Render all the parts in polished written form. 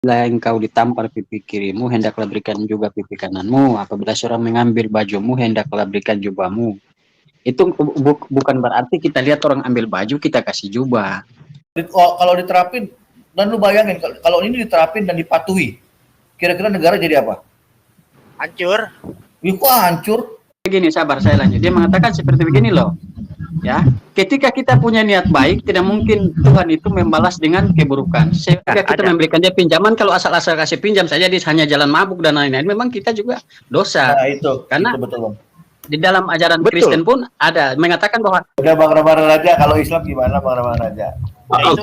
Bila engkau ditampar pipi kirimu, hendaklah berikan juga pipi kananmu. Apabila seorang mengambil bajumu, hendaklah berikan jubahmu. Itu bukan berarti kita lihat orang ambil baju, kita kasih jubah. Kalau diterapin, dan lu bayangin, kalau ini diterapin dan dipatuhi, kira-kira negara jadi apa? Hancur. Ya kok hancur? Begini, sabar, saya lanjut. Dia mengatakan seperti begini loh. Ya, ketika kita punya niat baik, tidak mungkin Tuhan itu membalas dengan keburukan. Sehingga kita memberikan dia pinjaman, kalau asal-asal kasih pinjam saja dia hanya jalan mabuk dan lain-lain, memang kita juga dosa. Nah, itu. Karena itu betul, Bang. Di dalam ajaran Kristen pun ada mengatakan bahwa udah Bang Rahman Raja, kalau Islam gimana Bang Rahman Raja?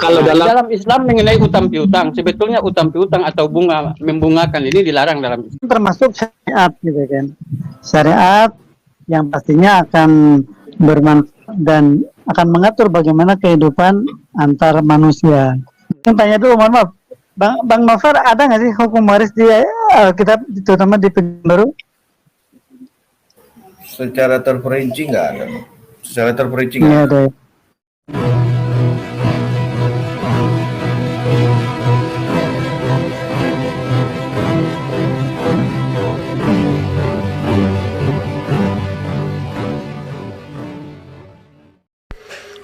Kalau dalam Islam mengenai utang piutang, sebetulnya utang piutang atau bunga membungakan ini dilarang dalam Islam. Termasuk syariat gitu kan. Syariat yang pastinya akan bermanfaat dan akan mengatur bagaimana kehidupan antar manusia. Tanya dulu, mohon maaf, Bang Nofar, ada nggak sih hukum waris di Alkitab, terutama di Baru? Secara terperinci nggak ada. Secara terperinci nggak ada.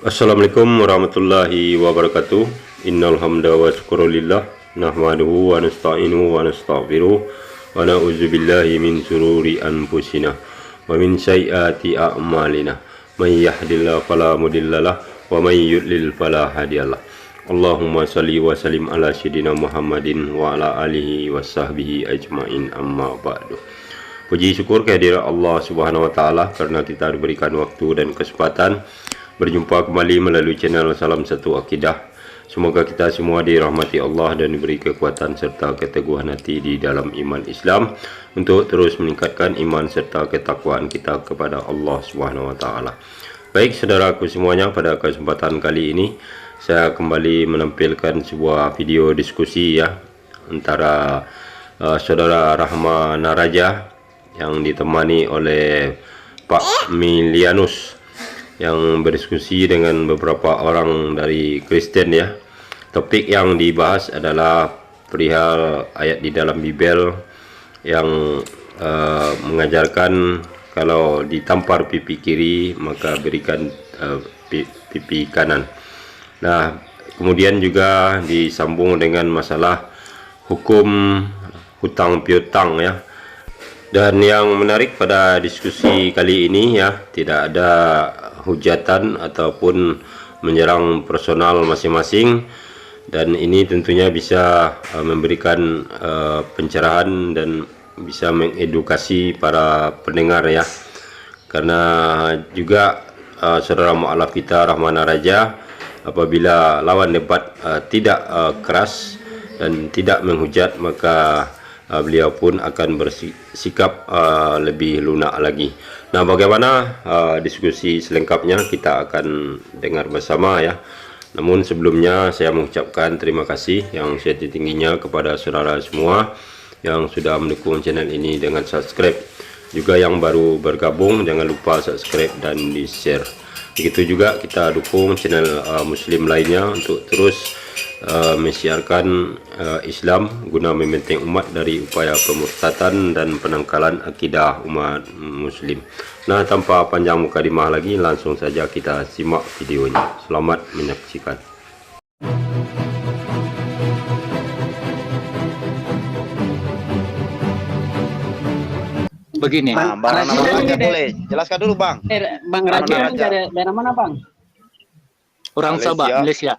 Assalamualaikum warahmatullahi wabarakatuh. Innal hamda wa syukrulillah nahmaduhu wa nasta'inuhu wa nastaghfiruh wa na'udzu billahi min shururi anfusina wa min sayyiati a'malina. May yahdihillahu fala mudhillalah wa may yudlil fala hadiyalah. Allahumma shalli wa sallim ala sayyidina Muhammadin wa ala alihi wa sahbihi ajmain, amma ba'du. Puji syukur kehadirat Allah Subhanahu wa taala karena kita diberikan waktu dan kesempatan berjumpa kembali melalui channel Salam Satu Akidah. Semoga kita semua dirahmati Allah dan diberi kekuatan serta keteguhan hati di dalam iman Islam untuk terus meningkatkan iman serta ketakwaan kita kepada Allah Subhanahu wa taala. Baik saudaraku semuanya, pada kesempatan kali ini saya kembali menampilkan sebuah video diskusi ya antara saudara Rahma Naraja yang ditemani oleh Pak Milianus yang berdiskusi dengan beberapa orang dari Kristen ya. Topik yang dibahas adalah perihal ayat di dalam Bible yang mengajarkan kalau ditampar pipi kiri maka berikan pipi kanan. Nah, kemudian juga disambung dengan masalah hukum hutang piutang ya. Dan yang menarik pada diskusi kali ini ya, tidak ada hujatan ataupun menyerang personal masing-masing, dan ini tentunya bisa memberikan pencerahan dan bisa mengedukasi para pendengar ya. Karena juga saudara mu'alaf kita Rahman Raja, apabila lawan debat tidak keras dan tidak menghujat, maka beliau pun akan bersikap lebih lunak lagi. Nah, bagaimana diskusi selengkapnya kita akan dengar bersama ya. Namun sebelumnya saya mengucapkan terima kasih yang setitingginya kepada saudara semua yang sudah mendukung channel ini dengan subscribe. Juga yang baru bergabung, jangan lupa subscribe dan di share. Begitu juga kita dukung channel muslim lainnya untuk terus mensiarkan Islam guna membentengi umat dari upaya pemurtatan dan penangkalan akidah umat muslim. Nah, tanpa panjang mukadimah lagi, langsung saja kita simak videonya. Selamat menyaksikan. Begini, Bang Raja boleh jelaskan dulu Bang. Bang Raja dari daerah mana Bang? Orang Sabah, Malaysia.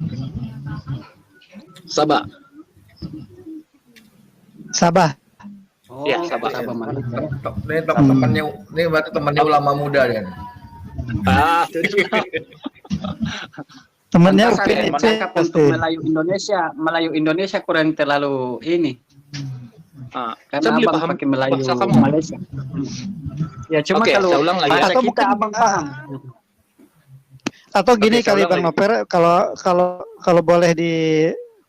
Sabah. Sabah. Oh, ya, Sabah. Ini temannya, ini berarti temannya ulama muda ya. Temannya untuk Melayu Indonesia kurang terlalu ini. Karena abang pakai Melayu Malaysia. Ya cuma kalau bahasa kita abang paham. Atau gini kali Bang Noper, kalau boleh di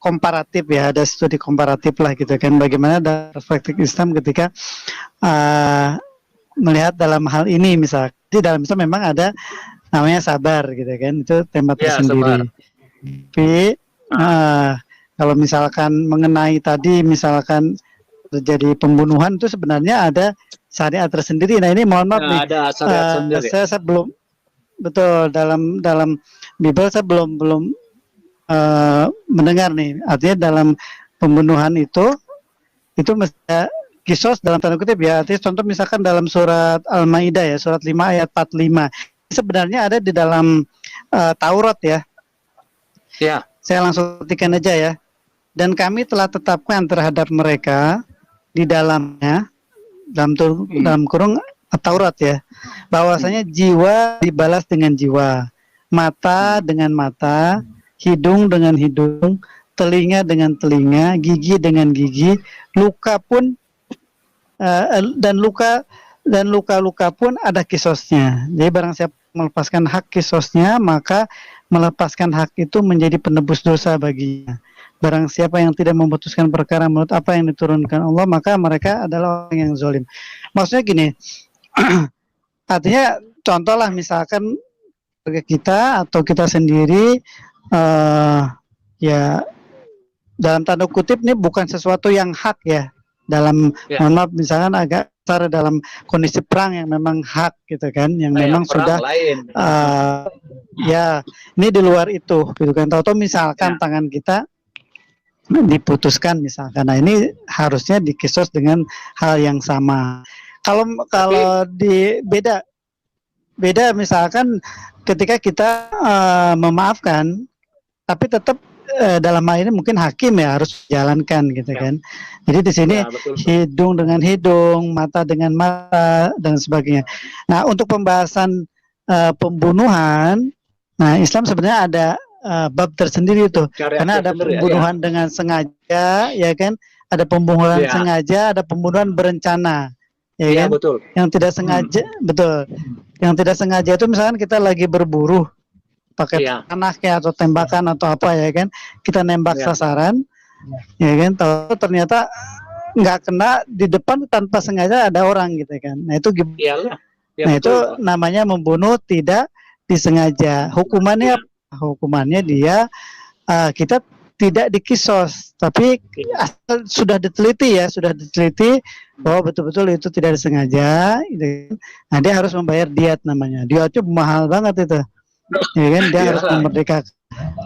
komparatif ya, ada studi komparatif lah gitu kan, bagaimana ada perspektif Islam ketika melihat dalam hal ini. Misal di dalam Islam memang ada namanya sabar gitu kan, itu tema tersendiri. Tapi Kalau misalkan mengenai tadi misalkan terjadi pembunuhan itu sebenarnya ada syariat tersendiri. Nah ini mohon maaf nih, Ada syariat sendiri. saya belum betul dalam Bible saya belum mendengar nih. Artinya dalam pembunuhan itu mesti kisos dalam tanda kutip ya. Artinya contoh misalkan dalam surat Al-Maidah ya, surat 5 ayat 45. Sebenarnya ada di dalam Taurat ya. Ya. Saya langsung ketikkan aja ya. Dan kami telah tetapkan terhadap mereka di dalamnya dalam kurung Taurat ya, bahwasanya jiwa dibalas dengan jiwa, mata dengan mata, hidung dengan hidung, telinga dengan telinga, gigi dengan gigi, luka pun dan luka pun ada kisosnya. Jadi barang siapa melepaskan hak kisosnya, maka melepaskan hak itu menjadi penebus dosa baginya. Barang siapa yang tidak memutuskan perkara menurut apa yang diturunkan Allah, maka mereka adalah orang yang zalim. Maksudnya gini, artinya contohlah misalkan kita atau kita sendiri ya dalam tanda kutip ini bukan sesuatu yang hak ya, dalam mohon maaf misalkan agak besar dalam kondisi perang yang memang hak gitu kan, yang memang sudah ya ini di luar itu gitu kan. Tahu-tahu misalkan tangan kita diputuskan misalkan, nah ini harusnya dikisos dengan hal yang sama. Kalau di beda misalkan ketika kita memaafkan, tapi tetap dalam hal ini mungkin hakim ya harus jalankan gitu kan. Jadi di sini hidung dengan hidung, mata dengan mata dan sebagainya. Nah untuk pembahasan pembunuhan, nah Islam sebenarnya ada bab tersendiri itu, karena ada pembunuhan dengan sengaja, ya kan? Ada pembunuhan sengaja, ada pembunuhan berencana, ya kan? Betul. Yang tidak sengaja, betul. Yang tidak sengaja itu misalkan kita lagi berburu, pakai panah kayak atau tembakan atau apa ya kan? Kita nembak sasaran, ya kan? Tahu ternyata nggak kena di depan tanpa sengaja ada orang gitu kan? Nah itu gimana? Nah itu namanya membunuh tidak disengaja. Hukumannya dia kita tidak dikisos, tapi sudah diteliti bahwa betul-betul itu tidak disengaja gitu. Nah dia harus membayar diat, namanya diatnya mahal banget itu ya kan. Dia harus memerdekakan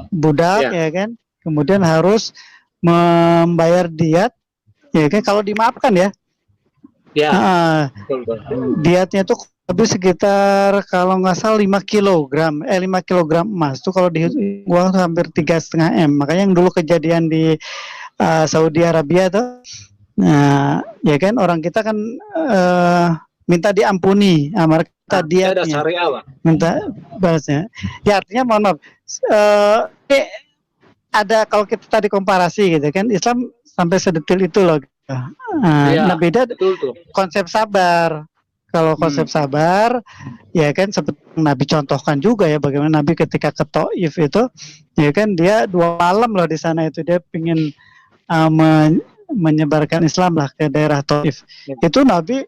budak ya kan, kemudian harus membayar diat ya kan. Kalau dimaafkan ya diatnya tuh lebih sekitar kalau nggak salah 5 kilogram emas tuh kalau dihitung uang tuh hampir 3,5 M. Makanya yang dulu kejadian di Saudi Arabia tuh, nah ya kan orang kita kan minta diampuni, mereka diatnya minta balasnya. Ya artinya mohon maaf, ada kalau kita tadi komparasi gitu kan, Islam sampai sedetil itu loh. Nah beda konsep sabar. Kalau konsep sabar, ya kan seperti Nabi contohkan juga ya, bagaimana Nabi ketika ke Taif itu, ya kan dia 2 malam loh di sana itu, dia ingin menyebarkan Islam lah ke daerah Taif. Itu Nabi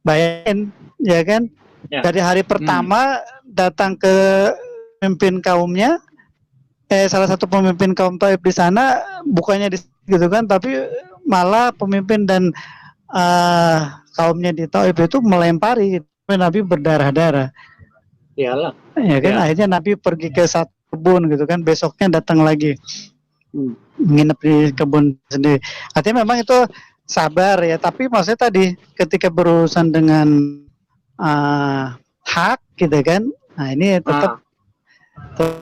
bayangin, ya kan, dari hari pertama datang ke pemimpin kaumnya, salah satu pemimpin kaum Taif di sana, bukannya gitu kan, tapi malah pemimpin dan kaumnya di Taif itu melempari, Nabi berdarah-darah. Iyalah. Ya kan, akhirnya Nabi pergi ke satu kebun gitu kan, besoknya datang lagi nginep di kebun sendiri. Artinya memang itu sabar ya, tapi maksudnya tadi ketika berurusan dengan hak gitu kan, nah ini tetap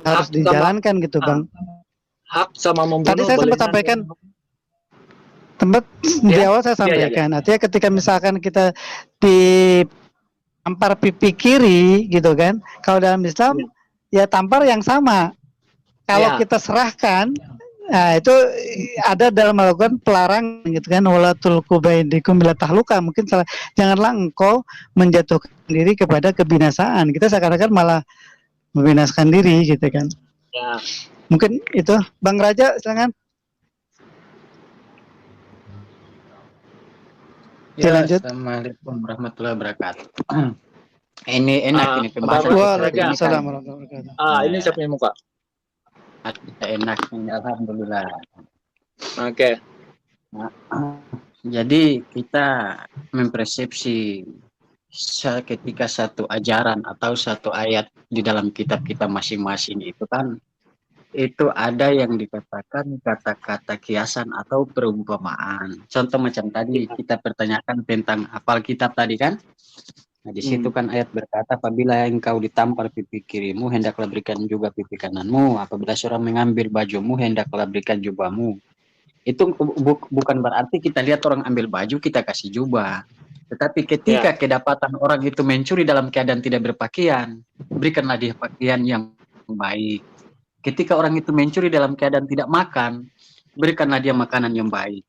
harus dijalankan gitu Bang. Hak sama membunuh. Tadi saya sempat sampaikan di awal saya sampaikan, artinya ketika misalkan kita ditampar pipi kiri gitu kan, kalau dalam Islam ya tampar yang sama. Kalau kita serahkan, nah itu ada dalam Al-Quran pelarang gitu kan, wala tulqu baidikum bila tahluka, mungkin janganlah engkau menjatuhkan diri kepada kebinasaan. Kita seakan-akan malah membinasakan diri gitu kan. Mungkin itu Bang Raja, silakan. Ya, assalamualaikum warahmatullahi wabarakatuh. Ini enak ini pembahasan. Waalaikumsalam warahmatullahi wabarakatuh. Ini siapa yang muka? Enak ini, alhamdulillah. Oke. Nah, jadi kita mempersepsi ketika satu ajaran atau satu ayat di dalam kitab kita masing-masing itu kan, itu ada yang dikatakan kata-kata kiasan atau perumpamaan. Contoh macam tadi kita pertanyakan tentang hafal kitab tadi kan. Nah, di situ kan ayat berkata, apabila engkau ditampar pipi kirimu, hendaklah berikan juga pipi kananmu. Apabila seorang mengambil bajumu, hendaklah berikan jubahmu. Itu bukan berarti kita lihat orang ambil baju, kita kasih jubah. Tetapi ketika kedapatan orang itu mencuri dalam keadaan tidak berpakaian, berikanlah dia pakaian yang baik. Ketika orang itu mencuri dalam keadaan tidak makan, berikanlah dia makanan yang baik.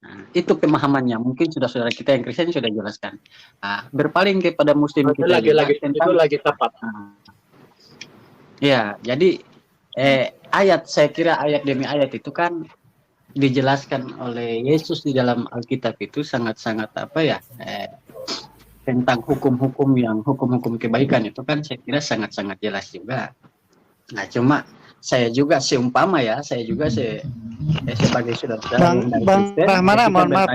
Nah, itu pemahamannya. Mungkin sudah saudara kita yang Kristen sudah jelaskan. Nah, berpaling kepada Muslim Itu kita lagi tentang, itu lagi tepat. ya, jadi ayat, saya kira ayat demi ayat itu kan dijelaskan oleh Yesus di dalam Alkitab itu sangat-sangat apa ya, tentang hukum-hukum kebaikan itu kan saya kira sangat-sangat jelas juga. Nah, cuma saya juga seumpama ya, saya juga sebagai saudara Bang Rahmana, mohon maaf.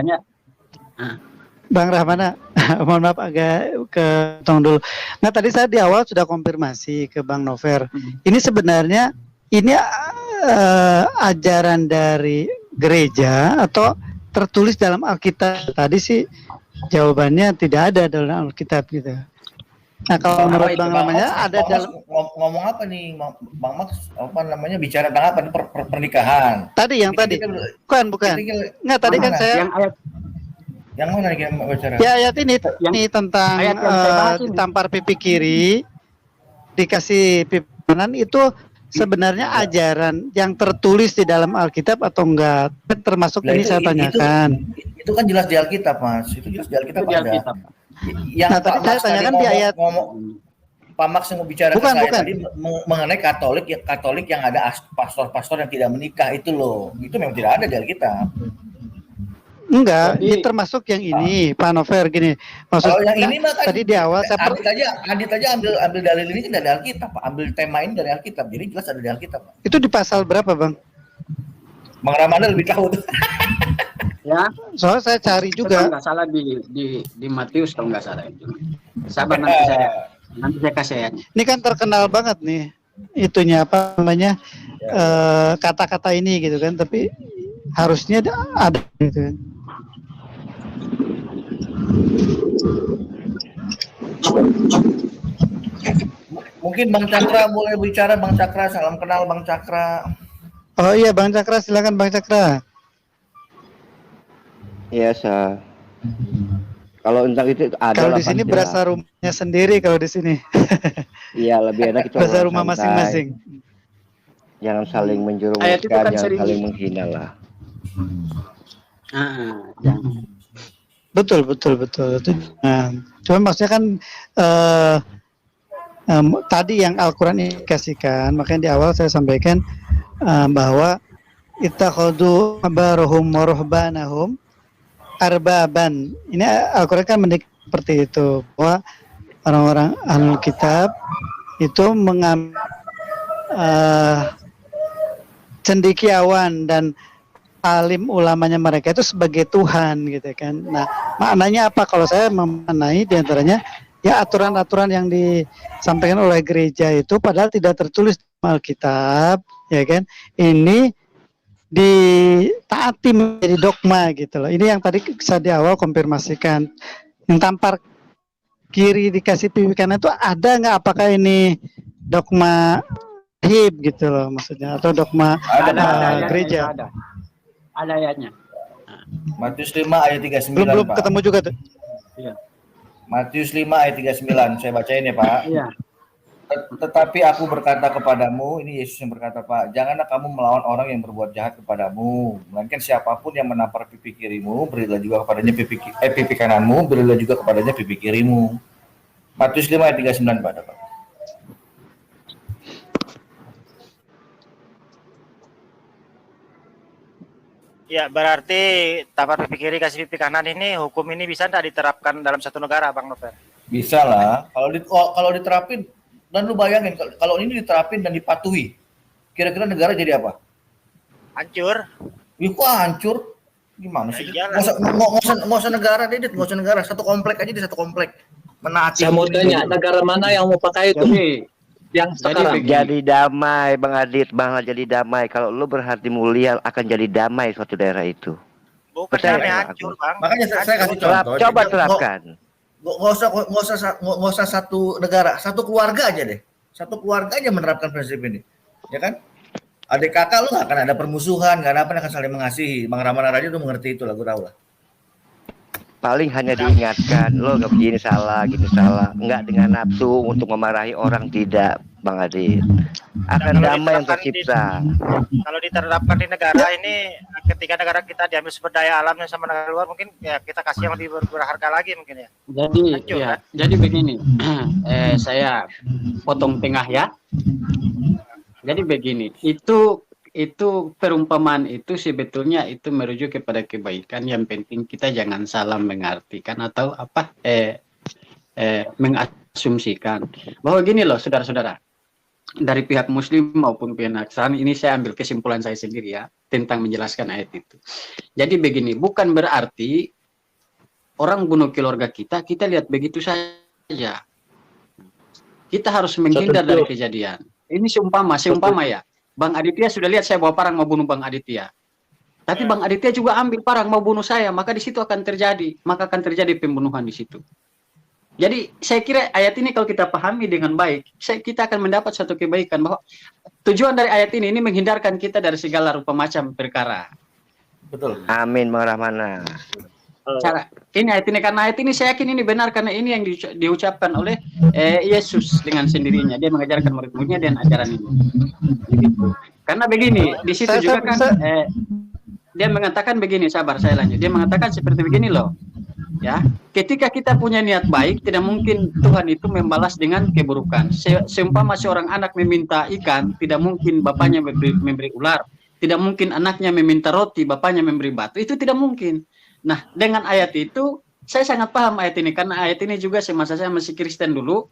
Bang Rahmana, mohon maaf agak ke tong dulu. Nah, tadi saya di awal sudah konfirmasi ke Bang Nover. Ini sebenarnya ajaran dari gereja atau tertulis dalam Alkitab? Tadi sih jawabannya tidak ada dalam Alkitab gitu. Nah, kalau menurut Bang namanya ada dalam ngomong apa nih Bang Max, apa namanya, bicara tentang apa nih, pernikahan. Tadi yang tadi. Bukan. Enggak, tadi kan saya yang mana nih yang bicara? Ya, ayat ini tentang tampar pipi kiri dikasih pipi kanan itu sebenarnya ajaran yang tertulis di dalam Alkitab atau enggak? Termasuk ini saya tanyakan. Itu kan jelas di Alkitab, Mas. Itu jelas di Alkitab ada. Yang nah, tadi saya tanyakan di ayat Pak Max yang bicara bukan. tadi mengenai Katolik yang ada pastor-pastor yang tidak menikah itu loh. Itu memang tidak ada di Alkitab. Enggak, ini termasuk yang ini, Pak Nover gini. Maksud yang ini mah tadi di awal saya Adit aja ambil dalil ini dari Alkitab, Pak. Ambil tema ini dari Alkitab. Jadi jelas ada di Alkitab, Pak. Itu di pasal berapa, Bang? Bang Ramana lebih tahu tuh. Ya, soalnya saya cari juga. Kalau nggak salah di Matius kalau nggak salah itu. Sabar nanti saya kasih ayatnya. Ini kan terkenal banget nih itunya apa namanya kata-kata ini gitu kan, tapi harusnya ada gitu kan. Mungkin Bang Cakra boleh bicara. Bang Cakra, salam kenal Bang Cakra. Oh iya, Bang Cakra, silakan Bang Cakra. Iya, kalau tentang itu ada. Kalau di sini berasa rumahnya sendiri kalau di sini. Iya, lebih enak itu. Berasa rumah masing-masing. Jangan saling menjerumuskan, kan jangan saling menghina lah. Betul. Nah, cuma maksudnya kan tadi yang Al-Quran indikasikan, makanya di awal saya sampaikan bahwa ittakhadhu ahbarahum wa ruhbanahum arbaban. Ini Al-Quran kan mendikte seperti itu, bahwa orang-orang ahlul kitab itu mengambil cendekiawan dan alim ulamanya mereka itu sebagai Tuhan gitu kan. Nah, maknanya apa? Kalau saya memaknai diantaranya ya aturan-aturan yang disampaikan oleh gereja itu padahal tidak tertulis dalam Alkitab, ya kan? Ini ditaati menjadi dogma gitu loh. Ini yang tadi saya di awal konfirmasikan. Yang tampar kiri dikasih pipi kanan itu ada nggak? Apakah ini dogma hib gitu loh maksudnya, atau dogma gereja? Ada ayatnya. Matius 5 ayat 39, belum Pak. Ketemu juga tuh. Iya. Matius 5 ayat 39, saya bacain ya, Pak. Iya. Tetapi aku berkata kepadamu, ini Yesus yang berkata, Pak, janganlah kamu melawan orang yang berbuat jahat kepadamu, melainkan siapapun yang menampar pipi kirimu, berilah juga kepadanya pipi kananmu, berilah juga kepadanya pipi kirimu. Matius 5 ayat 39, Pak. Ya, berarti tampar pipi kiri kasih pipi kanan ini, hukum ini bisa tidak diterapkan dalam satu negara, Bang Nover? Bisa lah. Kalau diterapin, dan lu bayangin kalau ini diterapin dan dipatuhi, kira-kira negara jadi apa? Hancur. Ih, kok hancur? Gimana sih? Ya iyalah. Nggak usah negara, Didit. Nggak usah negara. Satu komplek aja di satu komplek. Menaati. Saya mau tanya, negara mana yang mau pakai itu? Jadi Yang sekarang. begini. Jadi damai, Bang Adit, Bang, jadi damai. Kalau lu berhati mulia akan jadi damai suatu daerah itu. Bukan Percaya damai sama hancur, aku. Bang. Makanya saya kasih Hancur. contoh. Coba Jadi, terapkan. nggak usah satu negara, satu keluarga aja deh. Satu keluarga aja menerapkan prinsip ini, ya kan? Adik kakak lu nggak akan ada permusuhan, nggak ada apa, akan saling mengasihi. Bang Rahman Raja udah mengerti itu lah, gue tahu lah. Paling hanya diingatkan, lo gak begini salah, gini salah. Enggak dengan nafsu untuk memarahi orang, tidak, Bang Adit. Akan Kalau damai yang diterapkan tercipta. Kalau diterapkan di negara ini, ketika negara kita diambil sumber daya alamnya sama negara luar, mungkin ya kita kasih yang lebih berharga lagi mungkin ya. Jadi Hancur, ya, kan? jadi begini, saya potong tengah ya. Jadi begini, itu perumpamaan itu sebetulnya itu merujuk kepada kebaikan. Yang penting kita jangan salah mengartikan atau mengasumsikan bahwa gini loh, saudara-saudara, dari pihak Muslim maupun pihak Nasrani, ini saya ambil kesimpulan saya sendiri ya tentang menjelaskan ayat itu. Jadi begini, bukan berarti orang bunuh keluarga kita lihat begitu saja. Kita harus menghindar dari kejadian. Ini seumpama ya. Bang Aditya sudah lihat saya bawa parang mau bunuh Bang Aditya. Tapi Bang Aditya juga ambil parang mau bunuh saya, maka di situ akan terjadi pembunuhan di situ. Jadi saya kira ayat ini kalau kita pahami dengan baik, kita akan mendapat satu kebaikan bahwa tujuan dari ayat ini menghindarkan kita dari segala rupa macam perkara. Betul. Amin, Bang Rahmana. Cara ini ayat ini, karena ayat ini saya yakin ini benar karena ini yang diucapkan oleh Yesus dengan sendirinya. Dia mengajarkan murid-muridnya dan ajaran ini. Begitu. Karena begini, di situ juga kan dia mengatakan begini, sabar saya lanjut. Dia mengatakan seperti begini loh. Ya, ketika kita punya niat baik, tidak mungkin Tuhan itu membalas dengan keburukan. Seumpama seorang anak meminta ikan, tidak mungkin bapaknya memberi ular. Tidak mungkin anaknya meminta roti, bapaknya memberi batu. Itu tidak mungkin. Nah, dengan ayat itu, saya sangat paham ayat ini. Karena ayat ini juga semasa saya masih Kristen dulu,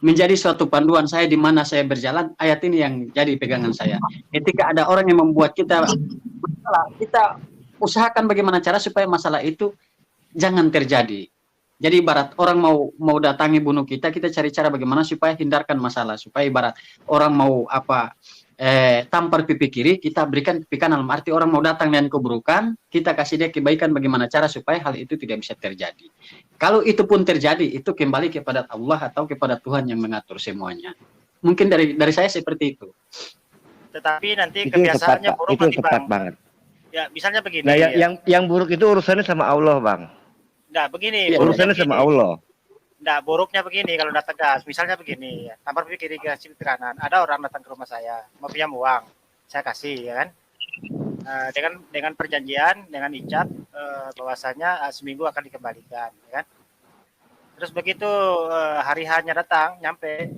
menjadi suatu panduan saya di mana saya berjalan. Ayat ini yang jadi pegangan saya. Ketika ada orang yang membuat kita masalah, kita usahakan bagaimana cara supaya masalah itu jangan terjadi. Jadi ibarat orang mau datangi bunuh kita cari cara bagaimana supaya hindarkan masalah. Supaya ibarat orang mau tampar pipi kiri, kita berikan pipi kanan. Arti orang mau datang dengan keburukan, kita kasih dia kebaikan bagaimana cara supaya hal itu tidak bisa terjadi. Kalau itu pun terjadi, itu kembali kepada Allah atau kepada Tuhan yang mengatur semuanya. Mungkin dari saya seperti itu. Tetapi nanti Itu yang tepat, kebiasaannya Pak. buruk Itu yang nanti, tepat Bang. banget. Ya, misalnya begini. Nah, ya. yang buruk itu urusannya sama Allah, Bang. Nah, begini. Urusannya sama Allah. Nah, buruknya begini kalau datang gas. Misalnya begini, ya, tampar pipi kiri, kasih pipi kanan. Ada orang datang ke rumah saya, mau pinjam uang, saya kasih, ya kan? Dengan perjanjian, dengan ijab, bahwasanya seminggu akan dikembalikan, ya kan? Terus begitu hari hanya datang, nyampe,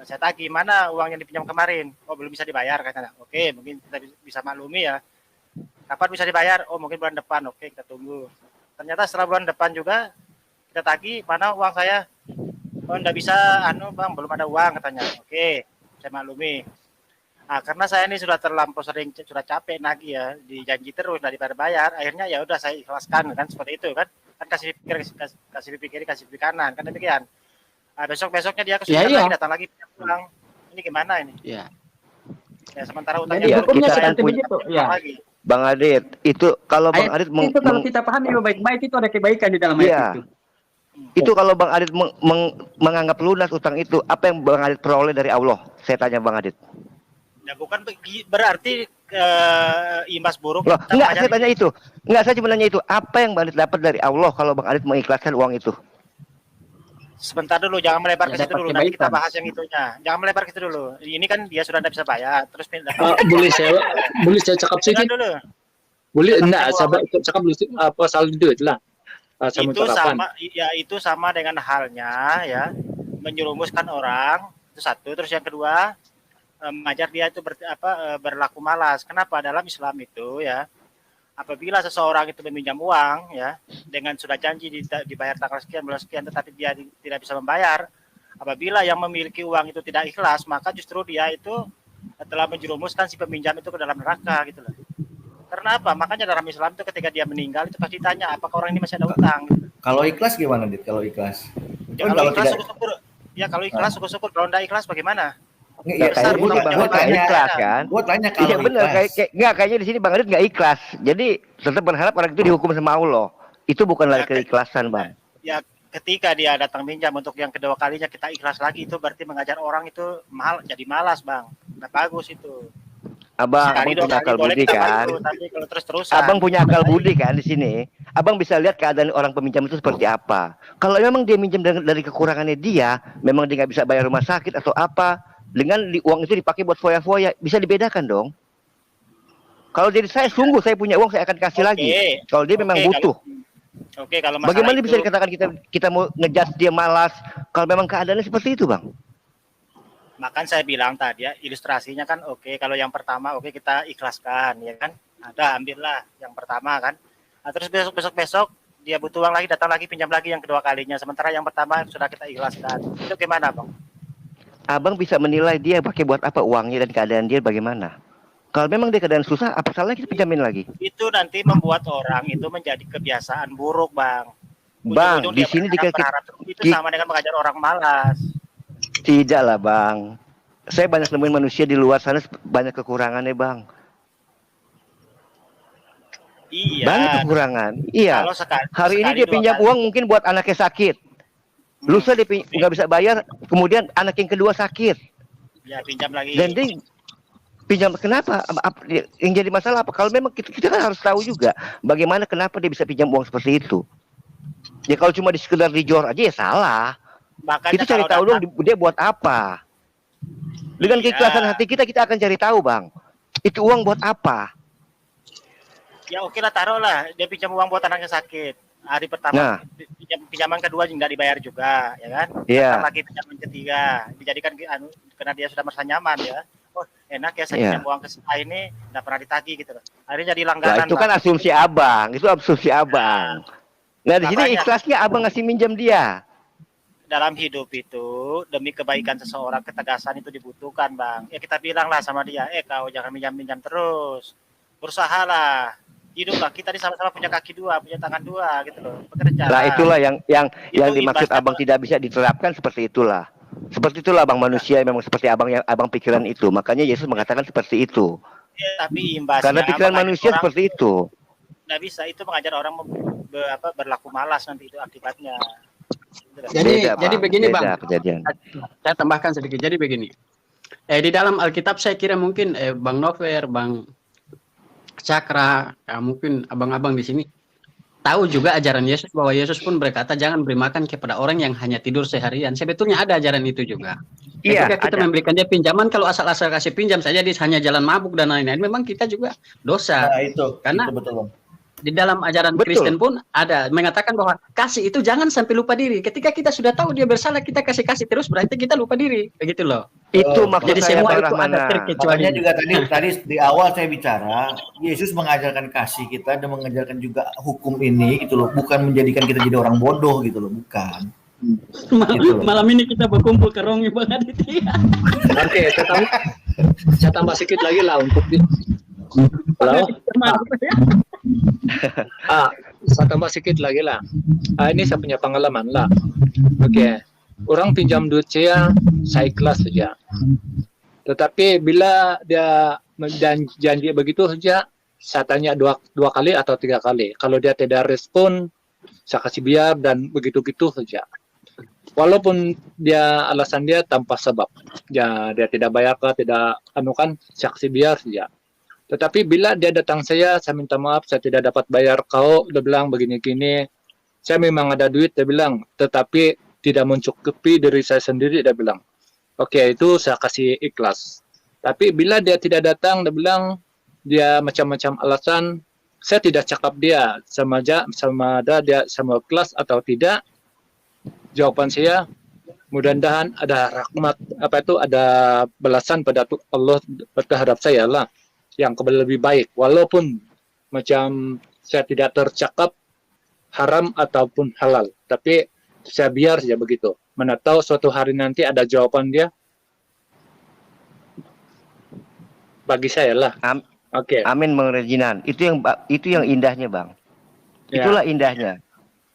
saya tagih, mana uang yang dipinjam kemarin? Oh, belum bisa dibayar, katanya. Oke, mungkin kita bisa maklumi ya. Kapan bisa dibayar? Oh, mungkin bulan depan. Oke, kita tunggu. Ternyata setelah bulan depan juga kita tagih, mana uang saya? Oh, enggak bisa, Bang, belum ada uang, katanya. Oke, saya maklumi. Nah, karena saya ini sudah terlampau sering, sudah capek nagih ya, dijanji terus, dari bayar, akhirnya ya udah saya ikhlaskan, kan seperti itu kan. Kan kasih pipi kiri, kasih pipi kanan, kan demikian. Nah, besoknya dia kesulitan lagi, datang lagi pulang. Ini gimana ini? Ya. Ya, sementara utangnya Jadi hukumnya kita seperti punya- begitu. Ya. lagi. Bang Adit, itu kalau Bang Adit Itu kalau kita pahami baik-baik itu ada kebaikan di dalam Iya. ayat itu. itu kalau Bang Adit menganggap lunas utang itu, apa yang Bang Adit peroleh dari Allah? Saya tanya Bang Adit. Ya, bukan berarti imbas buruk. Loh, kita enggak, belajar saya tanya itu. Enggak, saya cuma nanya itu. Apa yang Bang Adit dapat dari Allah kalau Bang Adit mengikhlaskan uang itu? sebentar dulu, jangan melebar ke Ya, situ dapat dulu. Nanti kita kebaikan. bahas yang itunya. Jangan melebar ke situ dulu. Ini kan dia sudah tidak bisa bayar, terus pindah. Boleh saya cakap sedikit? dulu. Boleh Tetap enggak? saya Saya cakap dulu apa soal duit lah. Saya Itu mengutarakan. itu sama dengan halnya ya, menyerumuskan orang itu satu, terus yang kedua mengajar dia itu berlaku malas. Kenapa? Dalam Islam itu ya, apabila seseorang itu meminjam uang ya dengan sudah janji dibayar tanggal sekian bulan sekian tetapi dia tidak bisa membayar, apabila yang memiliki uang itu tidak ikhlas, maka justru dia itu telah menjerumuskan si peminjam itu ke dalam neraka gitu loh. Karena apa? Makanya dalam Islam itu ketika dia meninggal itu pasti tanya apakah orang ini masih ada utang. Kalau ikhlas gimana, Dit? Kalau ikhlas? Ya, Kan kalau ikhlas tidak- syukur-syukur. Ya kalau ikhlas syukur-syukur. Kalau tidak ikhlas bagaimana? Ya, Kayaknya gua di sini Bang Adit nggak tanya, ikhlas kan? gua tanya Iya kalau benar, ikhlas. kayaknya di sini Bang Adit nggak ikhlas. Jadi tetap berharap orang itu dihukum sama Allah. Itu bukan lagi keikhlasan, Bang. Ya ketika dia datang pinjam untuk yang kedua kalinya kita ikhlas lagi itu berarti mengajar orang itu jadi malas, Bang. Nggak bagus itu. Abang Sekali dua punya kali akal boleh budi kita kan? bantu, tapi kalau terus-terusan. Abang punya akal budi kan di sini. Abang bisa lihat keadaan orang peminjam itu seperti apa. Kalau memang dia minjam dari kekurangannya dia, memang dia nggak bisa bayar rumah sakit atau apa, dengan uang itu dipakai buat foya-foya, bisa dibedakan dong. Kalau jadi saya sungguh saya punya uang saya akan kasih Oke. lagi. Kalau dia memang Oke, butuh. Oke, kalau masalah Bagaimana itu, bisa dikatakan kita mau ngejudge dia malas kalau memang keadaannya seperti itu, Bang? makan saya bilang tadi ya ilustrasinya kan oke, kalau yang pertama oke kita ikhlaskan ya kan, ada ambillah yang pertama kan. Nah, terus besok dia butuh uang lagi, datang lagi pinjam lagi yang kedua kalinya, sementara yang pertama sudah kita ikhlaskan. Itu gimana, Bang? Abang bisa menilai dia pakai buat apa uangnya dan keadaan dia bagaimana. Kalau memang dia keadaan susah, apa salahnya kita pinjamin lagi? Itu nanti membuat orang itu menjadi kebiasaan buruk, Bang. Bang, Ujung-ujung di dia sini berharap itu sama dengan mengajar orang malas. Tidak lah, Bang. Saya banyak nemuin manusia di luar sana banyak kekurangannya, Bang. Iya. Banyak kekurangan. Iya. Kalau Hari ini sekali dia dua pinjam kali. uang mungkin buat anaknya sakit. Lusa dia nggak bisa bayar, kemudian anak yang kedua sakit. Ya pinjam lagi. Dan dia pinjam kenapa? Yang jadi masalah apa? Kalau memang kita kan harus tahu juga bagaimana kenapa dia bisa pinjam uang seperti itu. Ya kalau cuma sekedar dijor aja ya salah. Makanya Kita cari kalau tahu dong datang- dia buat apa. Dengan Iya. keikhlasan hati kita akan cari tahu, Bang. Itu uang buat apa? Ya oke lah, taruh lah dia pinjam uang buat anaknya sakit. Hari pertama Nah. pinjaman kedua nggak dibayar juga, ya kan? Iya. Datang lagi pinjaman ketiga, dijadikan karena dia sudah merasa nyaman ya. Oh enak ya saya Iya. pinjam uang ke saya ini nggak pernah ditagih gitu loh. Akhirnya jadi Nah, langganan. itu kan Bang. asumsi Abang. Itu asumsi Abang. Nah, di sini Makanya- ikhlasnya Abang ngasih minjam dia. Dalam hidup itu demi kebaikan seseorang ketegasan itu dibutuhkan, Bang. Ya kita bilang lah sama dia, kau jangan minjam-minjam terus, berusahalah, hiduplah, kita ini sama-sama punya kaki dua, punya tangan dua gitu loh, bekerja. Nah, itulah yang Itu dimaksud imbasnya, Abang Bang. tidak bisa diterapkan seperti itulah. Seperti itulah Bang manusia memang seperti Abang yang Abang pikiran itu. Makanya Yesus mengatakan seperti itu. Tapi imbasnya Karena pikiran mengajar manusia orang seperti itu. nggak bisa, itu mengajar orang berlaku malas nanti itu akibatnya. Gitu loh. Jadi begini, beda Bang. kejadian. Saya tambahkan sedikit. Jadi begini. Di dalam Alkitab saya kira mungkin Bang Nover, Bang Cakra, mungkin abang-abang di sini tahu juga ajaran Yesus, bahwa Yesus pun berkata jangan beri makan kepada orang yang hanya tidur seharian. Sebetulnya ada ajaran itu juga. Iya, Ketika kita ada. memberikan dia pinjaman, kalau asal-asal kasih pinjam saja dia hanya jalan mabuk dan lain-lain, memang kita juga dosa. Nah, itu. Karena- Itu betul, Bang. Di dalam ajaran Betul. Kristen pun ada mengatakan bahwa kasih itu jangan sampai lupa diri. Ketika kita sudah tahu dia bersalah, kita kasih terus, berarti kita lupa diri, begitu loh. Itu Oh, maksud Jadi saya semua Bang itu ada Rahmana. terkecuali. Makanya juga tadi di awal saya bicara, Yesus mengajarkan kasih kita dan mengajarkan juga hukum ini gitu loh, bukan menjadikan kita jadi orang bodoh gitu loh, bukan. Gitu loh. Malam ini kita berkumpul ke Rongi Bang Aditya. Oke, saya tambah sedikit lagi lah untuk Halo? Saya tambah sedikit lagi lah. Ini saya punya pengalaman lah. Oke, orang pinjam duit saya ikhlas saja. Tetapi bila dia janji begitu saja, saya tanya dua kali atau 3 kali. Kalau dia tidak respon, saya kasih biar dan begitu-gitu saja. Walaupun dia alasan dia tanpa sebab, ya dia tidak bayar kah, tidak anukan, saya kasih biar saja. Tetapi bila dia datang saya minta maaf, saya tidak dapat bayar kau, dia bilang begini-gini, saya memang ada duit, dia bilang, tetapi tidak mencukupi diri saya sendiri, dia bilang. Oke, itu saya kasih ikhlas. Tapi bila dia tidak datang, dia bilang, dia macam-macam alasan, saya tidak cakap dia, sama ada dia sama ikhlas atau tidak. Jawaban saya, mudah-mudahan ada rahmat, ada balasan pada Allah terhadap saya lah, yang lebih baik, walaupun macam saya tidak tercakap haram ataupun halal, tapi saya biar saja begitu. Mana tahu suatu hari nanti ada jawaban dia bagi saya lah. Oke. Amin Bang Rejinan. Itu yang indahnya Bang. Ya. Itulah indahnya.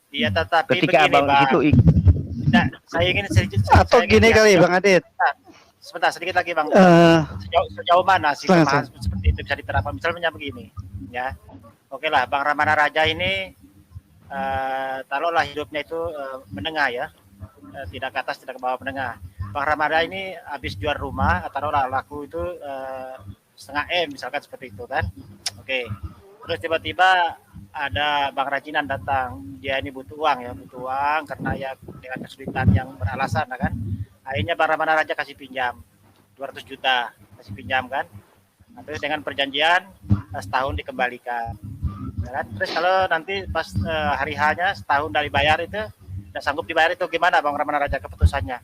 Iya, tetapi Ketika begini, Abang di Bang. situ Nah, saya ingin sedikit Atau saya ingin gini kali lihat- Bang Adit. Sebentar, sedikit lagi Bang. Eh, Sejauh mana sih Langsung. pemahaman seperti itu bisa diterapkan? Misalnya begini, ya. Oke lah, Bang Ramana Raja ini taruhlah hidupnya itu menengah ya, tidak ke atas, tidak ke bawah, menengah. Bang Ramana ini habis jual rumah, taruhlah laku itu setengah M misalkan seperti itu kan. Oke. Terus tiba-tiba ada Bang Rajinan datang, dia ini butuh uang karena ya dengan kesulitan yang beralasan kan. Akhirnya Bang Ramana Raja kasih pinjam 200 juta, kasih pinjam kan. Nah, terus dengan perjanjian setahun dikembalikan. Ya kan? Terus kalau nanti pas hari H-nya setahun dari bayar itu tidak sanggup dibayar itu gimana Bang Ramana Raja keputusannya?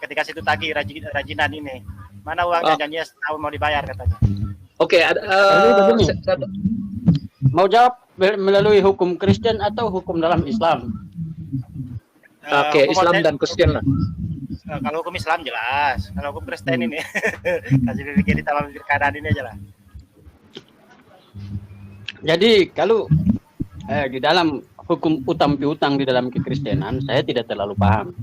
Ketika situ tagih Rajinan ini, mana uang janjinya setahun mau dibayar katanya. Oke, ada begini. satu. Mau jawab melalui hukum Kristen atau hukum dalam Islam? Oke, Hukum Islam modern- dan Kristen lah. Kalau hukum Islam jelas, kalau hukum Kristen ini kasih pikir ditambah pikir kanan ini aja lah. Jadi kalau di dalam hukum utang piutang di dalam kekristenan saya tidak terlalu paham.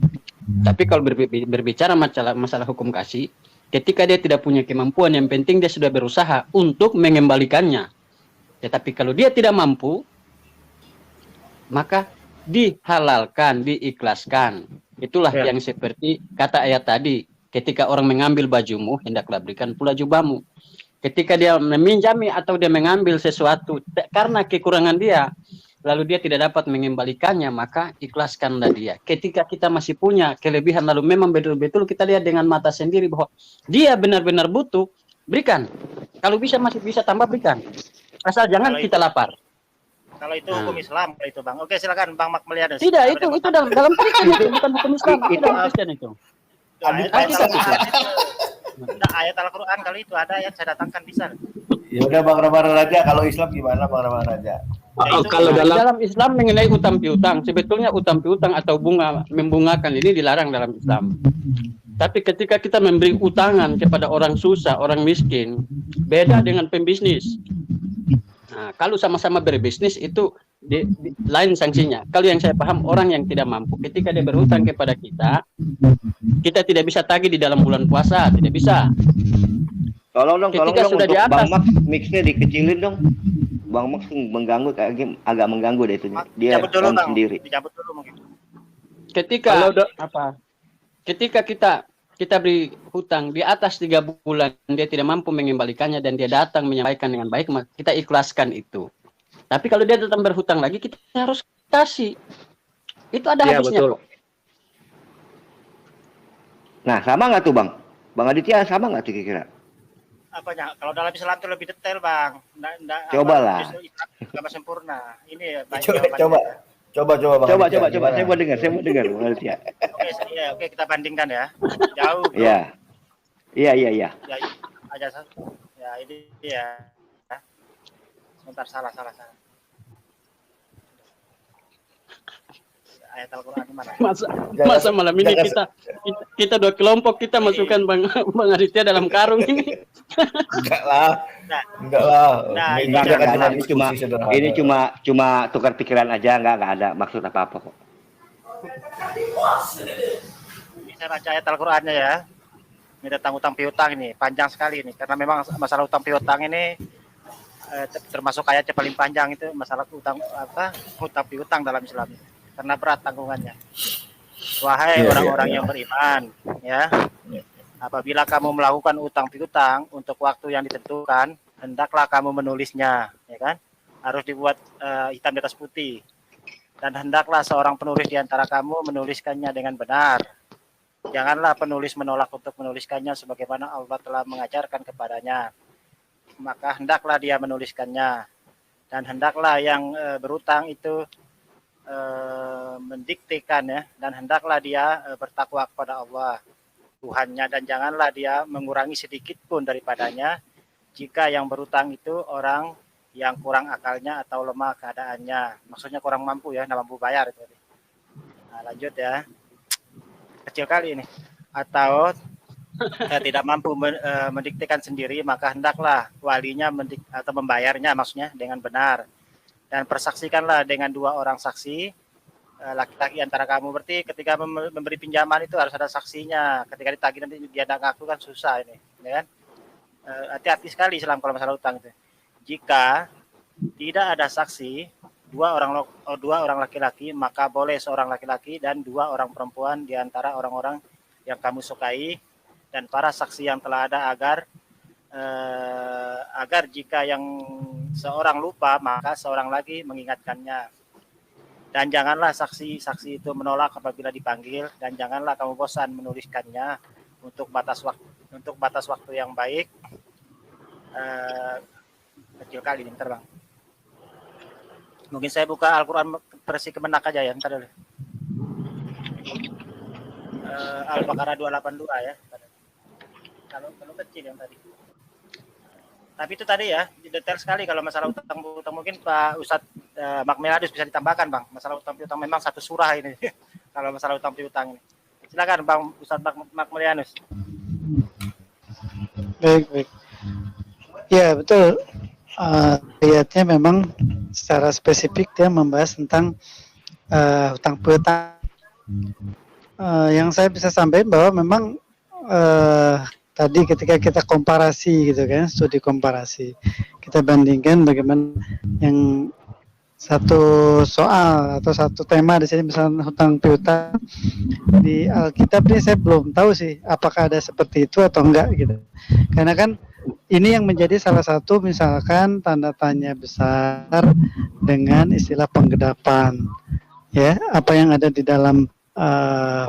Tapi kalau berbicara masalah hukum kasih, ketika dia tidak punya kemampuan, yang penting dia sudah berusaha untuk mengembalikannya. Tetapi kalau dia tidak mampu, maka dihalalkan, diikhlaskan. Itulah Ya. yang seperti kata ayat tadi, ketika orang mengambil bajumu, hendaklah berikan pula jubahmu. Ketika dia meminjami atau dia mengambil sesuatu karena kekurangan dia, lalu dia tidak dapat mengembalikannya, maka ikhlaskanlah dia. Ketika kita masih punya kelebihan, lalu memang betul-betul kita lihat dengan mata sendiri bahwa dia benar-benar butuh, berikan. Kalau bisa masih bisa tambah, berikan. Asal jangan Kalau kita lapar. Kalau itu hukum Islam kalau itu Bang. Oke, silakan Bang Mak Meliadas. Tidak, itu dalam Kristen itu bukan hukum Islam, itu dalam Kristen itu. Ayat Al-Qur'an kali itu ada yang saya datangkan bisa. Ya udah Bang Ramana Raja, kalau Islam gimana Bang Ramana Raja? Kalau Nah, dalam dalam Islam mengenai utang piutang, sebetulnya utang piutang atau membungakan ini dilarang dalam Islam. Tapi ketika kita memberi utangan kepada orang susah, orang miskin, beda dengan pembisnis. Nah, kalau sama-sama berbisnis itu lain sanksinya. Kalau yang saya paham, orang yang tidak mampu, ketika dia berhutang kepada kita, kita tidak bisa tagih di dalam bulan puasa, tidak bisa. Tolong dong Ketika sudah untuk di atas. Bang Max mixnya dikecilin dong. Bang Max mengganggu, agak mengganggu deh itu. Dia Dicabut dulu on Bang. sendiri. Dicabut dulu mungkin. Ketika ketika kita beri hutang di atas 3 bulan, dia tidak mampu mengembalikannya dan dia datang menyampaikan dengan baik, maka kita ikhlaskan itu. Tapi kalau dia tetap berhutang lagi, kita harus kasih. Itu ada ya habisnya. betul. Nah, sama nggak tuh Bang? Bang Aditya sama nggak tuh kira-kira? Apanya? Kalau dalam Islam itu lebih detail Bang. Cobalah. Agama sempurna. Ini ya. Coba Bang Coba, Aditya, coba. gimana? Saya mau dengar Bang Aditya. Oke, kita bandingkan ya. Jauh. Bro. Iya. Iya. Ya, aja ya ini ya. Sebentar salah. Ayat Al-Qur'an di mana? Masa malam ini kita dua kelompok, kita masukkan Bang Aditya dalam karung ini. Enggak lah. Nah, Ini Enggak, kan ada. diskusi sederhana. Ini cuma tukar pikiran aja, enggak ada maksud apa-apa kok. Ini saya baca ayat Al-Qur'annya ya. Ini tentang utang piutang ini, panjang sekali ini karena memang masalah utang piutang ini termasuk ayat yang paling panjang itu masalah utang piutang dalam Islam. Karena berat tanggungannya. Wahai orang-orang yang beriman, ya. Apabila kamu melakukan utang piutang untuk waktu yang ditentukan, hendaklah kamu menulisnya, ya kan? Harus dibuat hitam di atas putih. Dan hendaklah seorang penulis di antara kamu menuliskannya dengan benar. Janganlah penulis menolak untuk menuliskannya sebagaimana Allah telah mengajarkan kepadanya. Maka hendaklah dia menuliskannya. Dan hendaklah yang berutang itu mendiktekan ya, dan hendaklah dia bertakwa kepada Allah Tuhannya, dan janganlah dia mengurangi sedikit pun daripadanya jika yang berutang itu orang yang kurang akalnya atau lemah keadaannya, maksudnya kurang mampu ya, nggak mampu bayar itu. Nah, lanjut ya, kecil kali ini, atau tidak mampu mendiktekan sendiri, maka hendaklah walinya atau membayarnya maksudnya dengan benar. Dan persaksikanlah dengan 2 orang saksi laki-laki antara kamu. Berarti ketika memberi pinjaman itu harus ada saksinya. Ketika ditagih nanti dia tidak ngaku kan susah ini, ya kan? Hati-hati sekali Islam kalau masalah utang itu. Jika tidak ada saksi, 2 orang laki-laki, maka boleh seorang laki-laki dan 2 orang perempuan di antara orang-orang yang kamu sukai, dan para saksi yang telah ada agar jika yang seorang lupa maka seorang lagi mengingatkannya. Dan janganlah saksi-saksi itu menolak apabila dipanggil, dan janganlah kamu bosan menuliskannya untuk batas waktu yang baik. Kecil kali nih, bentar Bang. Mungkin saya buka Al-Quran versi Kemenak aja ya, bentar dulu. Al-Baqarah 282 ya. Kalau kecil yang tadi. Tapi itu tadi ya, detail sekali kalau masalah utang mungkin Pak Ustadz Makmeladus bisa ditambahkan Bang. Masalah utang piutang memang satu surah ini. Kalau masalah utang piutang ini. Silakan Bang Ustadz Makmeladus. Baik. Ya betul. Ayatnya memang secara spesifik dia membahas tentang hutang piutang. Yang saya bisa sampaikan bahwa memang tadi ketika kita komparasi gitu kan, studi komparasi, kita bandingkan bagaimana yang satu soal atau satu tema di sini misalnya hutang piutang di Alkitab ini saya belum tahu sih apakah ada seperti itu atau enggak gitu. Karena kan ini yang menjadi salah satu misalkan tanda tanya besar dengan istilah penggedapan. Ya, apa yang ada di dalam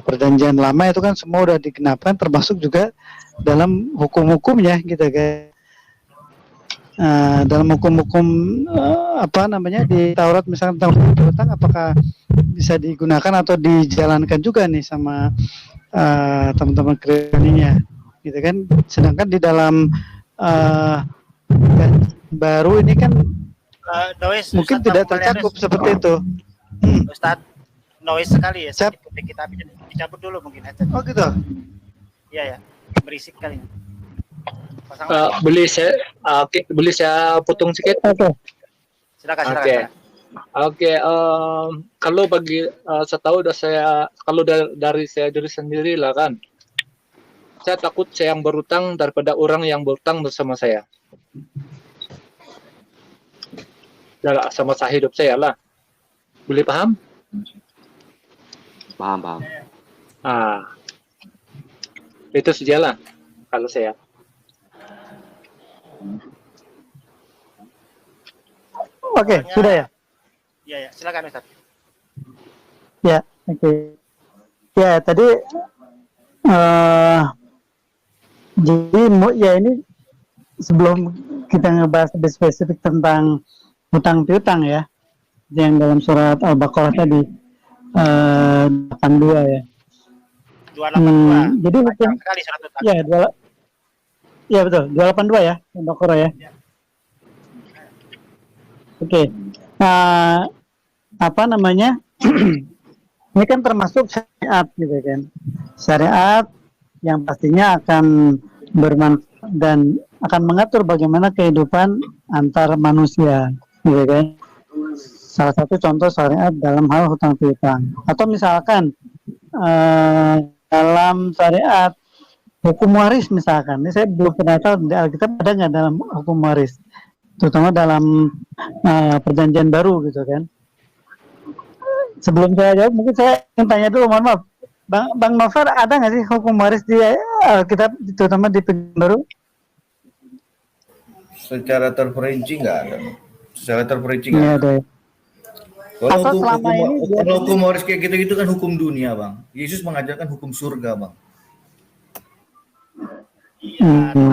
perjanjian lama itu kan semua udah digenapkan, termasuk juga dalam hukum-hukumnya gitu kan. Dalam hukum-hukum di Taurat misalnya tentang hutang piutang, apakah bisa digunakan atau dijalankan juga nih sama teman-teman Kristianinya gitu kan. Sedangkan di dalam baru ini kan mungkin tidak tercakup seperti itu. Ustadz, noise sekali ya. Kita dicabut dulu mungkin headset. Oh gitu. Iya ya, berisik kali. Boleh saya potong sedikit? Oke. Silakan. Oke. Kalau bagi setahu kalau dari saya diri sendiri lah kan, saya takut saya yang berutang daripada orang yang berutang bersama saya. Dalam sama hidup saya lah. Boleh paham? Paham. Itu sajalah kalau saya. Oke, sudah ya? Iya, silakan Ustaz. Ya, oke. Ya, tadi jadi ya ini sebelum kita ngebahas lebih spesifik tentang hutang piutang ya, yang dalam surat Al-Baqarah tadi 82 ya. 282. Jadi hukum Sekali surat utang. Ya betul, 282 ya, Al-Baqarah ya. Oke. Ini kan termasuk syariat gitu kan. Syariat yang pastinya akan bermanfaat dan akan mengatur bagaimana kehidupan antar manusia gitu kan. Salah satu contoh syariat dalam hal hutang piutang. Atau misalkan dalam syariat hukum waris misalkan. Ini saya belum pernah tahu di Alkitab ada nggak dalam hukum waris, terutama dalam perjanjian baru gitu kan. Sebelum saya jawab, mungkin saya ingin tanya dulu, mohon maaf, Bang Nofar, ada nggak sih hukum waris di Alkitab, terutama di perjanjian baru? Secara terperinci nggak ada. Secara terperinci nggak ada. Kalau hukum waris kayak gitu-gitu kan hukum dunia, Bang. Yesus mengajarkan hukum surga, Bang.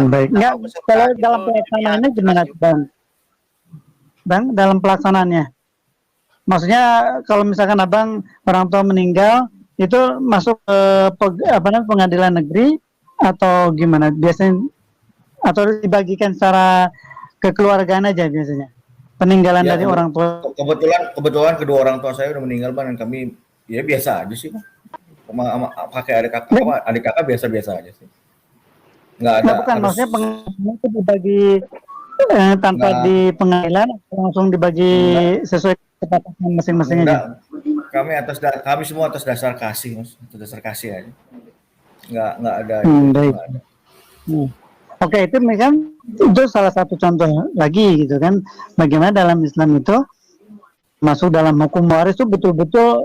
Baik. Nggak, kalau dalam pelaksanaannya gimana, Bang, dalam pelaksanaannya? Maksudnya kalau misalkan abang orang tua meninggal itu masuk ke pengadilan negeri atau gimana biasanya, atau dibagikan secara kekeluargaan aja biasanya peninggalan dari orang tua? Kebetulan kedua orang tua saya udah meninggal, Bang, dan kami ya biasa aja sih, Bang. Pakai adik kakak biasa-biasa aja sih. Nggak ada. Nah, bukan, Harus maksudnya pengalaman itu dibagi tanpa nggak di pengadilan, langsung dibagi nggak sesuai kesepakatan masing-masing aja. nggak. Kami semua atas dasar kasih, Mas. Atas dasar kasih aja. Nggak ada itu. Baik. Nggak ada. Hmm. Oke, itu kan itu salah satu contoh lagi gitu kan, bagaimana dalam Islam itu masuk dalam hukum waris itu betul-betul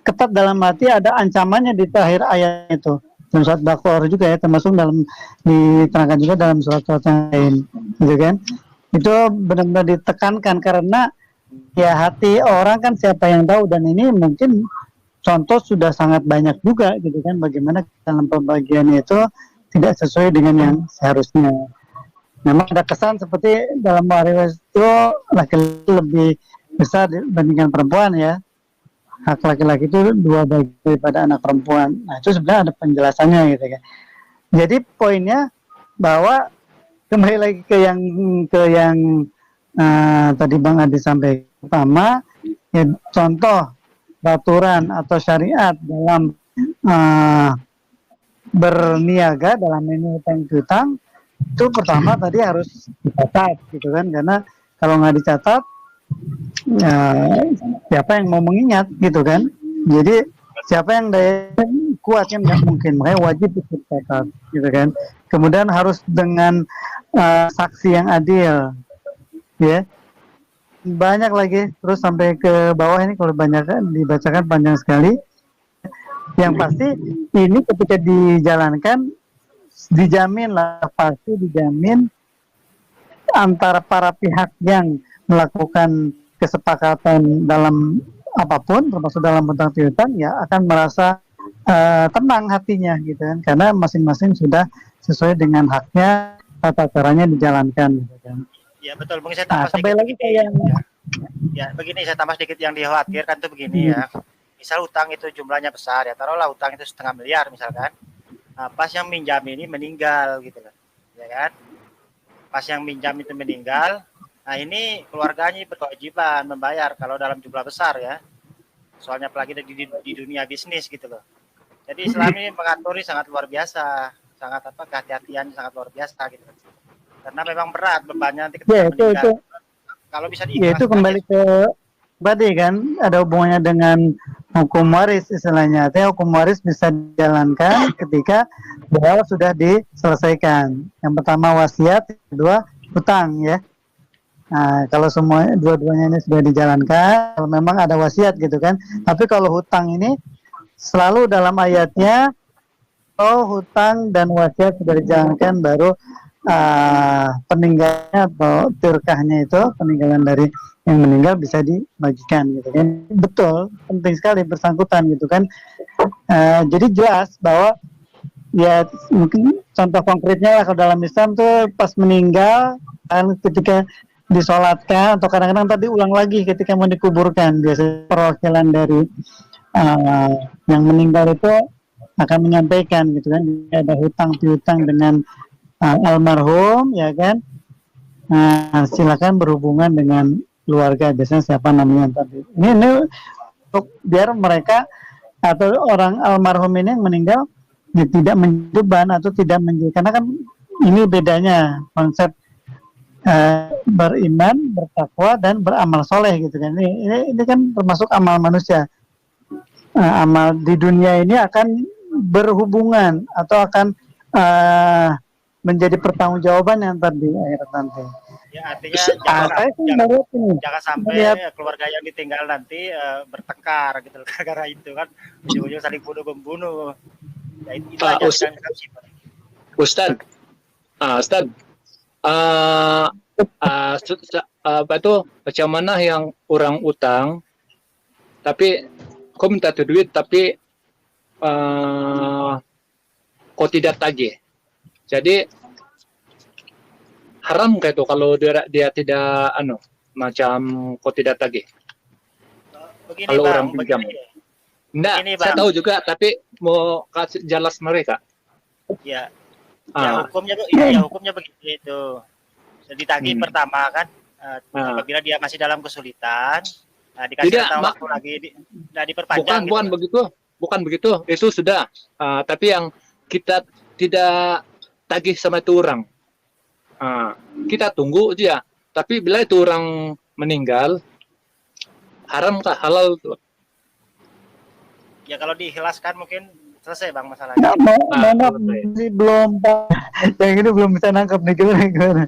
ketat, dalam arti ada ancamannya di akhir ayat itu. Dalam surat Baqarah juga ya, termasuk dalam diterangkan juga dalam surat-surat yang lain, gitu kan. Itu benar-benar ditekankan karena ya hati orang kan siapa yang tahu, dan ini mungkin contoh sudah sangat banyak juga gitu kan, bagaimana dalam pembagiannya itu tidak sesuai dengan yang seharusnya. Memang ada kesan seperti dalam waris itu laki-laki lebih besar dibandingkan perempuan ya. Hak laki-laki itu 2 bagi daripada anak perempuan. Nah, itu sebenarnya ada penjelasannya gitu kan. Jadi poinnya bahwa kembali lagi ke yang tadi Bang Adi sampaikan, pertama ya, contoh peraturan atau syariat dalam berniaga, dalam ini hutang piutang, itu pertama tadi harus dicatat gitu kan, karena kalau nggak dicatat siapa yang mau mengingat gitu kan. Jadi siapa yang daya kuat kan nggak mungkin, makanya wajib dicatat gitu kan. Kemudian harus dengan saksi yang adil ya. Banyak lagi, terus sampai ke bawah ini kalau banyak dibacakan panjang sekali. Yang pasti ini ketika dijalankan dijamin lah, pasti dijamin antara para pihak yang melakukan kesepakatan dalam apapun, termasuk dalam hutang piutang, ya akan merasa tenang hatinya gitu kan, karena masing-masing sudah sesuai dengan haknya, tata caranya dijalankan gitu kan. Ya betul, mungkin saya tambah Kembali sedikit lagi ke begini. yang Ya begini, saya tambah sedikit yang dikhawatirkan tuh begini ya. Misal hutang itu jumlahnya besar ya, taruhlah hutang itu 1,5 miliar misalkan. Nah, pas yang minjam ini meninggal gitu loh, ya kan? Pas yang minjam itu meninggal, nah ini keluarganya berkewajiban membayar kalau dalam jumlah besar ya. Soalnya apalagi di dunia bisnis gitu loh. Jadi Islam ini mengatur sangat luar biasa, sangat kehati-hatian sangat luar biasa gitu. Karena memang berat bebannya nanti ketika meninggal. Kalau bisa ya itu kembali ke tadi kan, ada hubungannya dengan hukum waris istilahnya. Artinya hukum waris bisa dijalankan ketika beliau sudah diselesaikan. Yang pertama wasiat, yang kedua hutang ya. Nah, kalau semua dua-duanya ini sudah dijalankan, kalau memang ada wasiat gitu kan. Tapi kalau hutang ini selalu dalam ayatnya, hutang dan wasiat sudah dijalankan, baru peninggalannya atau tirkahnya itu, peninggalan dari yang meninggal bisa dibagikan gitu kan. Betul, penting sekali bersangkutan gitu kan. Jadi jelas bahwa ya mungkin contoh konkretnya lah kalau dalam Islam tuh pas meninggal kan, ketika disolatkan atau kadang-kadang tadi ulang lagi ketika mau dikuburkan, biasanya perwakilan dari yang meninggal itu akan menyampaikan gitu kan, ada hutang piutang dengan almarhum ya kan. Silakan berhubungan dengan keluarga, biasanya siapa namanya tadi. Ini untuk biar mereka atau orang almarhum ini yang meninggal ya, tidak menjeban atau tidak karena kan ini bedanya konsep beriman, bertakwa dan beramal soleh gitu kan. Ini kan termasuk amal manusia. Amal di dunia ini akan berhubungan atau akan menjadi pertanggungjawaban yang tadi akhirat nanti. Ya artinya jangan sampai keluarga yang ditinggal nanti bertengkar gitu gara-gara itu kan, ujung-ujung saling bunuh-membunuh. Ya, itu aja Ustadz, apa itu macam mana yang orang utang tapi kau minta tuh duit tapi kau tidak tagih, jadi haram kayak itu kalau dia tidak macam kau tidak tagih. Begini, kalau Bang, orang pinjam. Enggak, saya tahu juga tapi mau kasih jelas mereka. Ya. Hukumnya begitu itu. Ditagih pertama kan, apabila dia masih dalam kesulitan, dikasih waktu lagi diperpanjang. Bukan begitu, itu sudah. Tapi yang kita tidak tagih sama itu orang. Kita tunggu aja. Tapi bila itu orang meninggal, haram kah halal tuh? Ya kalau diikhlaskan mungkin selesai bang masalahnya. Nggak, mohon maaf, selesai. masih belum Pak. Yang ini belum bisa nangkap nih gimana.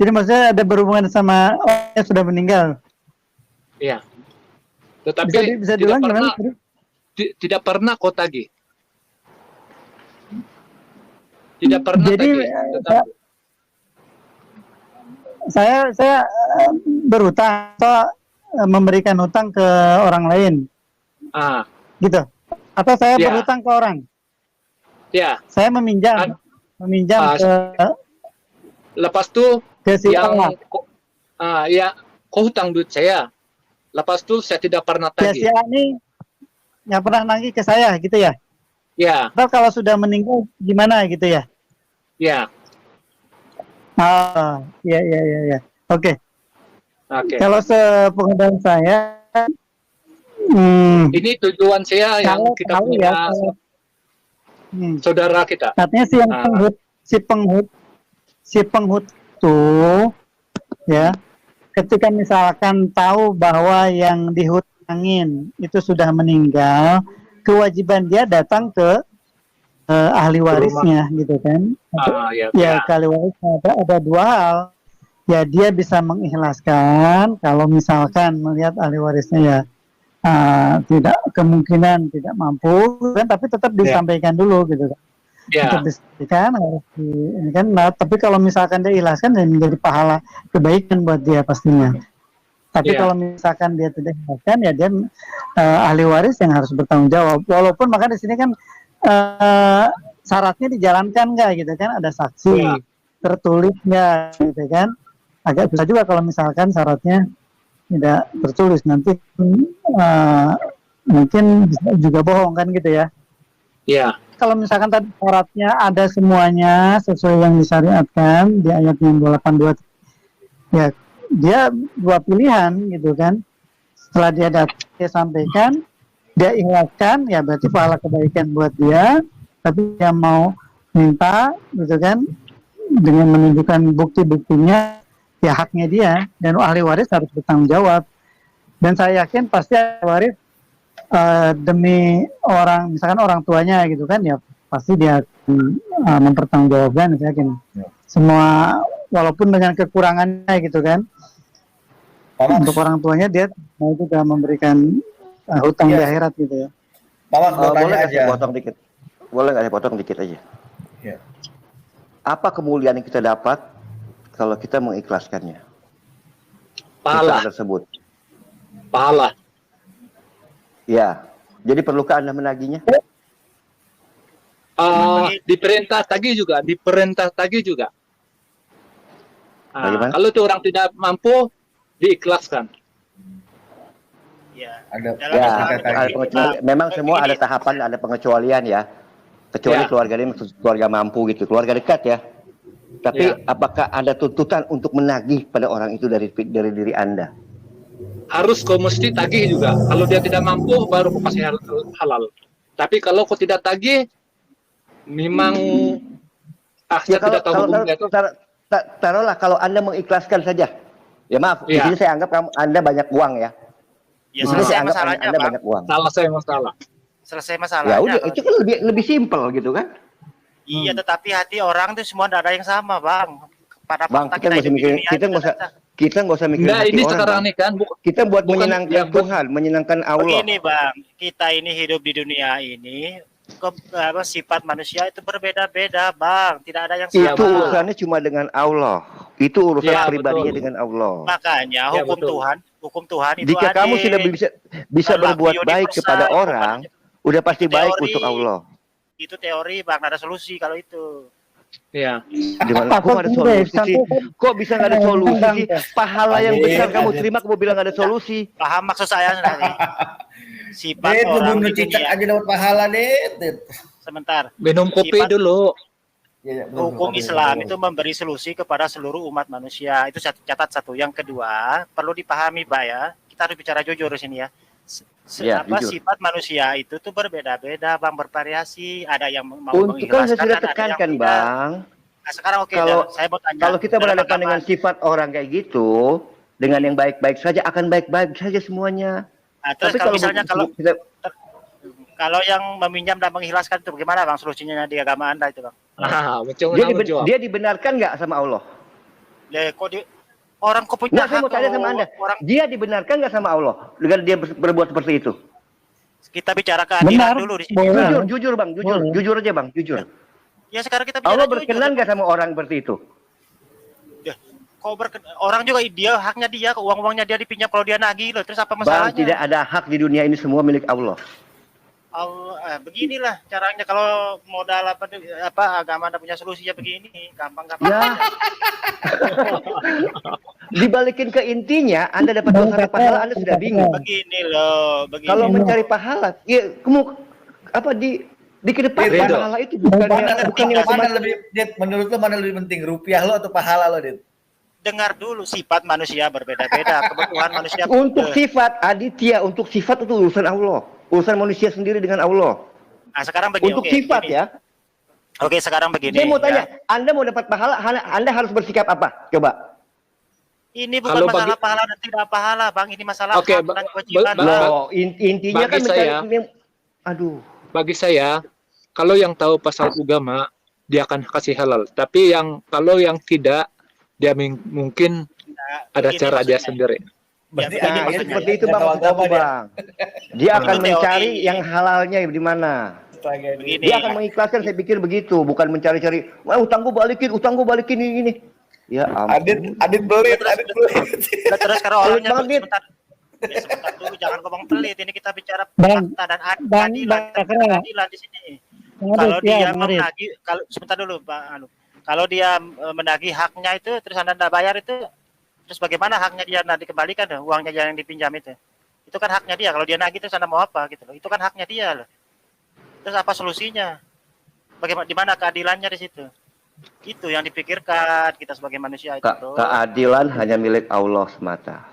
Jadi maksudnya ada berhubungan sama orang yang sudah meninggal. Iya. Tetapi Bisa tidak diulang pernah gimana? tidak pernah kau tagih. Tidak pernah Jadi tagih. Tetapi, saya berutang atau memberikan hutang ke orang lain gitu, atau saya Ya. berhutang ke orang, ya. saya meminjam ke Lepas tu si yang A. ya kau hutang duit saya. Lepas tu saya tidak pernah Ya, si tagih. A ini nggak pernah nagih ke saya gitu ya. Ya, Atau kalau sudah meninggal gimana gitu ya? ya. Ya. Oke. Oke. Kalau sepengetahuan saya, Ini tujuan saya yang kalau kita tahu punya ya, saudara kita. katanya si yang penghut itu ya, ketika misalkan tahu bahwa yang dihutangin itu sudah meninggal, kewajiban dia datang ke ahli warisnya gitu kan. Ya, ke ahli warisnya ada dua hal. Ya, dia bisa mengikhlaskan kalau misalkan melihat ahli warisnya ya tidak kemungkinan tidak mampu kan, tapi tetap disampaikan dulu gitu kan. Tetap disampaikan harus ini kan. Nah, tapi kalau misalkan dia ikhlaskan ya menjadi pahala kebaikan buat dia pastinya. Tapi kalau misalkan dia tidak ikhlaskan ya dia ahli waris yang harus bertanggung jawab. Walaupun maka di sini kan syaratnya dijalankan nggak gitu kan, ada saksi tertulis nggak gitu kan. Agak susah juga kalau misalkan syaratnya tidak tertulis, nanti mungkin bisa juga bohong kan gitu ya. Iya. Kalau misalkan tadi syaratnya ada semuanya sesuai yang disyariatkan di ayat yang 282, ya dia dua pilihan gitu kan. Setelah dia sampaikan, dia ikhlaskan, ya berarti pahala kebaikan buat dia. Tapi dia mau minta gitu kan, dengan menunjukkan bukti-buktinya, ya haknya dia, dan ahli waris harus bertanggung jawab. Dan saya yakin pasti ahli waris demi orang, misalkan orang tuanya gitu kan, ya pasti dia mempertanggungjawabkan, saya yakin. Semua walaupun dengan kekurangannya gitu kan, untuk orang tuanya dia mau juga memberikan hutang di akhirat gitu ya. Boleh nggak saya potong dikit? Boleh nggak saya potong dikit aja? Ya. Apa kemuliaan yang kita dapat kalau kita mengikhlaskannya? Pahala. Hutang tersebut. Pahala. Ya. Jadi perlukah Anda menagihnya? Diperintah tagih juga. Bagaimana? Kalau itu orang tidak mampu, diikhlaskan. Ya. Ada pengecualian. Memang semua ada tahapan, ada pengecualian ya. Kecuali keluarga ini keluarga mampu gitu, keluarga dekat ya. Tapi apakah ada tuntutan untuk menagih pada orang itu dari diri Anda? Harus kau mesti tagih juga. Kalau dia tidak mampu, baru kau kasih halal. Tapi kalau kau tidak tagih, memang saya tidak tahu hukumnya itu. Taruhlah kalau Anda mengikhlaskan saja. Ya maaf, di sini saya anggap Anda banyak uang ya. Ya selesai masalahnya, Anda Bang. banyak uang. Selesai masalahnya. Ya udah, itu kan lebih simpel gitu kan? Iya, tetapi hati orang tuh semua tidak ada yang sama, Bang. Pada Bang, kita nggak usah mikirin, kita nggak usah mikirin Nah, hati ini orang, sekarang Bang. nih kan, Kita buat menyenangkan Tuhan, menyenangkan Allah. Begini, Bang, kita ini hidup di dunia ini, sifat manusia itu berbeda-beda, Bang. Tidak ada yang sama. Itu urusannya cuma dengan Allah. Itu urusan pribadinya dengan Allah. Makanya hukum Tuhan itu jika adil. kamu sudah bisa berbuat baik kepada orang, udah pasti baik untuk Allah. Itu teori, Bang, ada solusi kalau itu. Iya. Kok ada solusi sih? Kok bisa nggak ada solusi sih? Pahala yang besar kamu terima, kamu bilang nggak ada solusi. Paham maksud saya nanti? Sifat itu orang bunuh di cicak dunia. aja dapat pahala deh. Sebentar. Minum kopi dulu. Hukum Islam itu memberi solusi kepada seluruh umat manusia. Itu catat satu. Yang kedua, perlu dipahami, Pak ya. Kita harus bicara jujur di sini ya. Ya, apa jujur. sifat manusia itu tuh berbeda-beda, Bang, bervariasi. Ada yang mau Untuk kan saya mengikhlaskan sudah dan ada yang tekankan, tidak. Bang. Nah, sekarang oke, Kalau saya mau tanya. kalau kita dalam berhadapan agama, dengan sifat orang kayak gitu, dengan yang baik-baik saja akan baik-baik saja semuanya. nah, terus Tapi kalau kalau misalnya kita kalau yang meminjam dan mengikhlaskan itu bagaimana, Bang, solusinya di agama Anda itu, Bang? Menjawab. dia dibenarkan nggak sama Allah? Ya, kok orang kok punya Nggak, saya hak mau tanya loh, sama Anda. orang Dia dibenarkan nggak sama Allah dengan dia berbuat seperti itu? kita bicara keadilan Benar, dulu di sini. boleh. Bang. Jujur Bang, jujur aja Bang, jujur. Ya sekarang kita bicara Allah jujur. berkenan nggak sama orang seperti itu? Ya, orang juga dia haknya dia, uang-uangnya dia dipinjam kalau dia nagih loh. Terus apa Bang, masalahnya? tidak ada hak di dunia ini, semua milik Allah. Beginilah caranya kalau modal apa agama Anda punya solusinya begini, gampang-gampang. Ya. Dibalikin ke intinya, Anda dapat dosa atau pahala, Anda sudah bingung. Begini loh, begini. Kalau mencari pahala, ya kamu apa di kedepan pahala itu bukan yang mana lebih, Dit, menurut lo mana lebih penting, rupiah lo atau pahala lo, Dit? Dengar dulu, sifat manusia berbeda-beda, kebutuhan manusia. untuk sifat Aditya, untuk sifat itu urusan Allah, urusan manusia sendiri dengan Allah. Nah, sekarang begini. Untuk oke, sifat begini. ya. Oke, sekarang begini. Saya mau ya. tanya, Anda mau dapat pahala, Anda harus bersikap apa? Coba. Ini bukan Kalau masalah pahala dan tidak pahala, Bang. Ini masalah Oke, hak dan kewajiban. Loh, intinya bagi kan saya- aduh. Bagi saya, kalau yang tahu pasal agama, dia akan kasih halal. Tapi kalau yang tidak, dia mungkin Nah, ada begini cara dia maksudnya. sendiri. Berarti Ya, Nah, begini ya maksudnya. seperti itu Bang, Tahu maksud aku, agama dia. Bang. Dia akan Itu mencari teori. yang halalnya di mana. Begini. Dia akan mengikhlaskan, saya pikir begitu, bukan mencari-cari, wah utang gua balikin ini. Ya ampun. Adit belit. Terus kalau orangnya Banget, Dit. sebentar dulu, jangan ngomong pelit. Ini kita bicara Bang, fakta dan Bang, keadilan. Bang, Cakra. Keadilan di sini. Dengar, Kalau Dit, ya, dia dengar, Dit. menagih, kalau sebentar dulu, Pak Anu. Kalau dia menagih haknya itu, terus Anda tidak bayar itu, terus bagaimana haknya dia nanti dikembalikan dong, uangnya yang dipinjam itu? Itu kan haknya dia. Kalau dia nagih terus Anda mau apa gitu loh? Itu kan haknya dia loh. Terus apa solusinya? Bagaimana, di mana keadilannya di situ? Itu yang dipikirkan kita sebagai manusia itu, bro. Keadilan hanya milik Allah semata.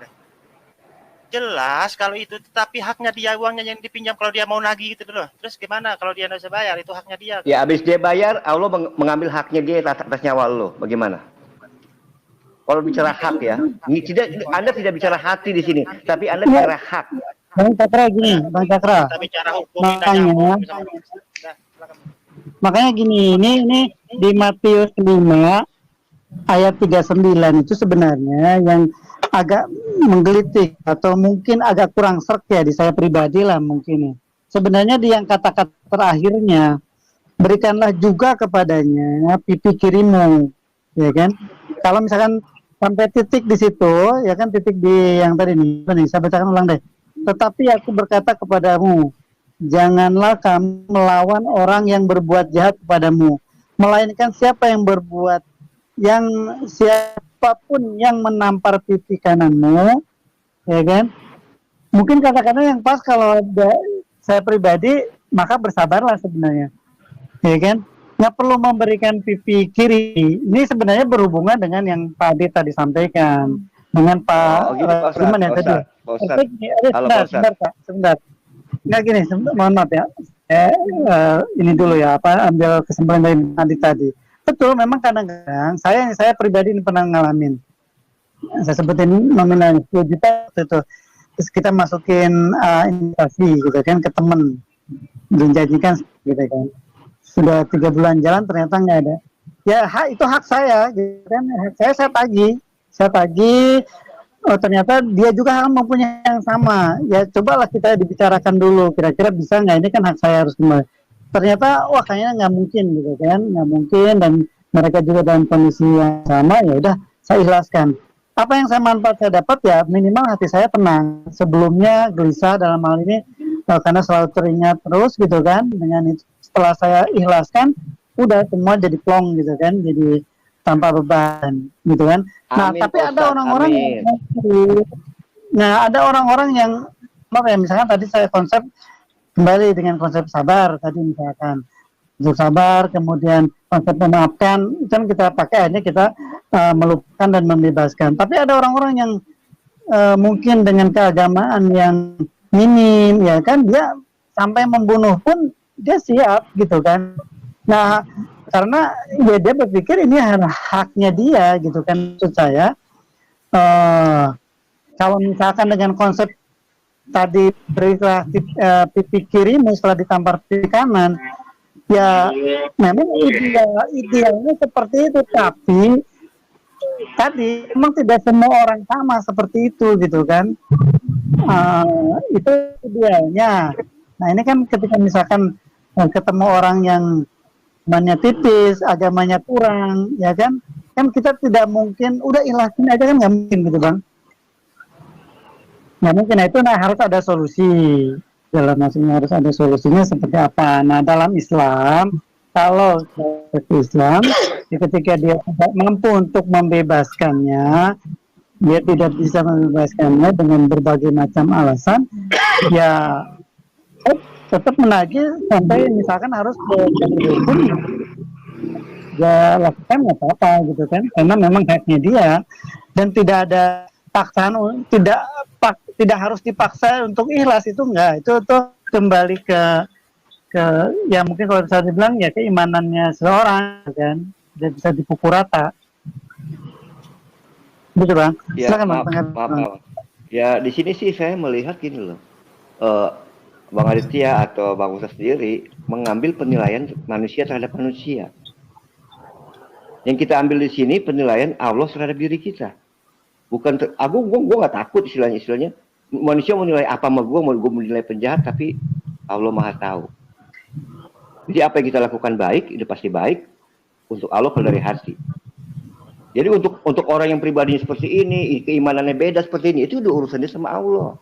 Jelas kalau itu, tetapi haknya dia, uangnya yang dipinjam kalau dia mau nagih gitu loh. Terus gimana kalau dia nggak bisa bayar? Itu haknya dia. Ya habis dia bayar, Allah mengambil haknya dia atas nyawa lo. Bagaimana? Kalau bicara hak ya, Anda tidak bicara hati di sini, tapi Anda bicara hak. Bang Cakra gini, Bang Cakra. Kita bicara hukum, Makanya- tidak nyambung. Udah, silakan. Makanya gini, ini di Matius 5 ayat 39 itu sebenarnya yang agak menggelitik atau mungkin agak kurang serk ya di saya pribadi lah mungkin ya. Sebenarnya di yang kata-kata terakhirnya, berikanlah juga kepadanya pipi kirimu, ya kan? Kalau misalkan sampai titik di situ, ya kan, titik di yang tadi nih, saya bacakan ulang deh. Tetapi aku berkata kepadamu, janganlah kamu melawan orang yang berbuat jahat kepadamu, melainkan siapapun yang menampar pipi kananmu, ya kan? Mungkin kata-kata yang pas kalau saya pribadi, maka bersabarlah sebenarnya, ya kan? Nggak perlu memberikan pipi kiri. Ini sebenarnya berhubungan dengan yang Pak Ade tadi sampaikan, dengan Pak Gitu, Pak Ustadz, Iman ya Pak tadi. Ustadz, Pak Ustadz. Halo, Pak Ustadz. Sebentar, Pak, sebentar. Nggak gini, mohon maaf ya. Ini dulu ya, ambil kesimpulan dari tadi. Betul, memang kadang-kadang saya pribadi ini pernah ngalamin. Saya sebutin nominal 10 juta itu. Terus kita masukin investasi gitu kan ke temen, dijanjikan gitu kan. Sudah 3 bulan jalan ternyata nggak ada. Ya itu hak saya, gitu kan. Hak saya tagih. Oh ternyata dia juga mempunyai yang sama. Ya cobalah kita dibicarakan dulu. Kira-kira bisa nggak? Ini kan hak saya harus kembali. Ternyata wah kayaknya nggak mungkin gitu kan, nggak mungkin, dan mereka juga dalam kondisi yang sama. Ya udah saya ikhlaskan. Apa yang saya dapat ya minimal hati saya tenang. Sebelumnya gelisah dalam hal ini karena selalu teringat terus gitu kan. Dengan itu setelah saya ikhlaskan, udah semua jadi plong gitu kan, jadi tanpa beban gitu kan. Nah, Amin, tapi Pak ada Ustadz, orang-orang amin. yang ada orang-orang yang misalkan tadi saya konsep kembali dengan konsep sabar tadi misalkan. Konsep sabar, kemudian konsep memaafkan, itu kan kita pakai akhirnya kita melupakan dan membebaskan. Tapi ada orang-orang yang mungkin dengan keagamaan yang minim, ya kan, dia sampai membunuh pun dia siap gitu kan. Nah, karena ya dia berpikir ini haknya dia gitu kan. Maksud saya, kalau misalkan dengan konsep tadi berilah pipi kirimu setelah ditampar pipi kanan, ya memang idealnya seperti itu, tapi tadi memang tidak semua orang sama seperti itu gitu kan. Itu idealnya. Nah ini kan ketika misalkan ketemu orang yang imannya tipis, agamanya kurang, ya kan kita tidak mungkin udah ikhlasin aja kan, nggak mungkin gitu bang. Nggak mungkin. Nah itu harus ada solusi. Dalam maksudnya harus ada solusinya seperti apa. Nah dalam Islam, kalau Islam ketika dia tidak mampu untuk membebaskannya, dia tidak bisa membebaskannya dengan berbagai macam alasan, ya tetap menagih sampai misalkan harus ke hukum, ya lakukan nggak apa-apa gitu kan, karena memang haknya dia dan tidak ada paksaan, tidak harus dipaksa untuk ikhlas, itu enggak, itu tuh kembali ke ya mungkin kalau bisa dibilang ya keimanannya seseorang kan, tidak bisa dipukul rata. Betul bang. Ya, Silakan maaf. Ya di sini sih saya melihat gini loh, Bang Aditya atau Bang Ustaz sendiri mengambil penilaian manusia terhadap manusia. Yang kita ambil di sini penilaian Allah terhadap diri kita. Bukan aku nggak takut istilahnya manusia mau nilai apa sama gue mau nilai penjahat, tapi Allah Maha tahu. Jadi apa yang kita lakukan baik itu pasti baik untuk Allah kalau dari hati. Jadi untuk orang yang pribadinya seperti ini, keimanannya beda seperti ini, itu udah urusannya sama Allah.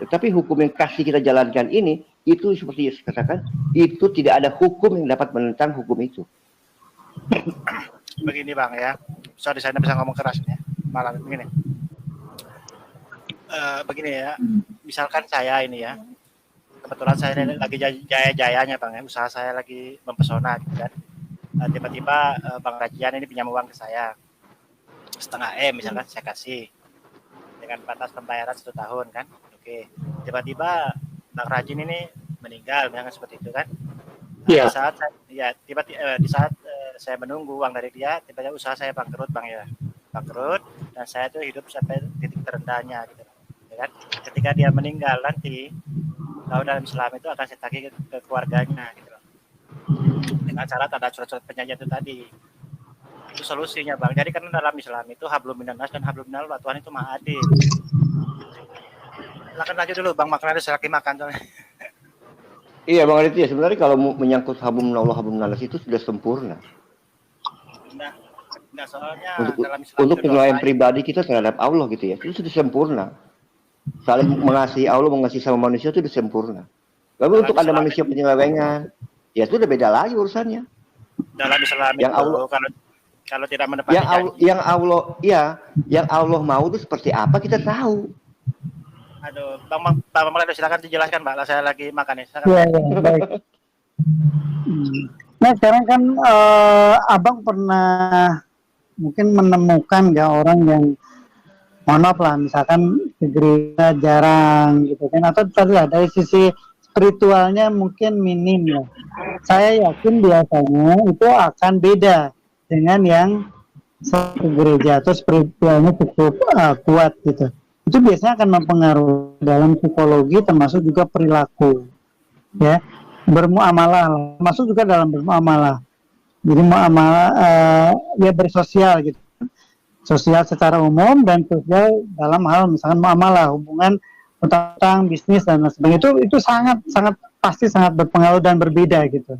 Tetapi hukum yang kasih kita jalankan ini, itu seperti yang saya katakan, itu tidak ada hukum yang dapat menentang hukum itu. Begini bang ya, sorry saya bisa ngomong keras ya, malah begini. Begini ya, misalkan saya ini ya, kebetulan saya lagi jaya-jayanya bang ya, usaha saya lagi mempesona gitu kan. Tiba-tiba Bang Rajian ini pinjam uang ke saya 0,5 M misalkan, saya kasih dengan batas pembayaran 1 tahun kan. Oke, tiba-tiba Bang Rajin ini meninggal misalkan seperti itu kan. Iya. Di saat saya menunggu uang dari dia, tiba-tiba usaha saya bangkrut bang ya, bangkrut, dan saya tuh hidup sampai titik terendahnya gitu ya kan. Ketika dia meninggal nanti, kalau dalam Islam itu akan saya tagih ke keluarganya gitu, dengan syarat ada surat-surat perjanjian itu tadi. Itu solusinya bang. Jadi karena dalam Islam itu hablum minannas dan hablum minallah, Tuhan itu maha adil. Silakan lanjut dulu bang, makan ada lagi makan soalnya. Iya Bang Aditya, sebenarnya kalau menyangkut hablum minallah hablum minannas itu sudah sempurna. Nah soalnya dalam Islam untuk penilaian pribadi kita terhadap Allah gitu ya, itu sudah sempurna. Saling mengasihi Allah, mengasihi sama manusia itu sudah sempurna. Lalu untuk ada manusia penyelewengan, ya itu udah beda lagi urusannya. Dalam Islam yang itu Allah, kalau tidak menepati yang Allah mau itu seperti apa kita tahu. Aduh, Bang Maulana silakan dijelaskan, Mbak. Saya lagi makan nih. Iya, baik. Nah, sekarang kan Abang pernah mungkin menemukan nggak orang yang mohon lah, misalkan ke gereja jarang gitu kan, atau tadi lah dari sisi spiritualnya mungkin minim ya. Saya yakin biasanya itu akan beda dengan yang satu gereja atau spiritualnya cukup kuat gitu. Itu biasanya akan mempengaruhi dalam psikologi, termasuk juga perilaku, ya, bermuamalah, termasuk juga dalam bermuamalah. Jadi muamalah ya bersosial gitu, sosial secara umum dan sosial dalam hal misalkan muamalah, hubungan utang, bisnis dan sebagainya, itu sangat pasti sangat berpengaruh dan berbeda gitu.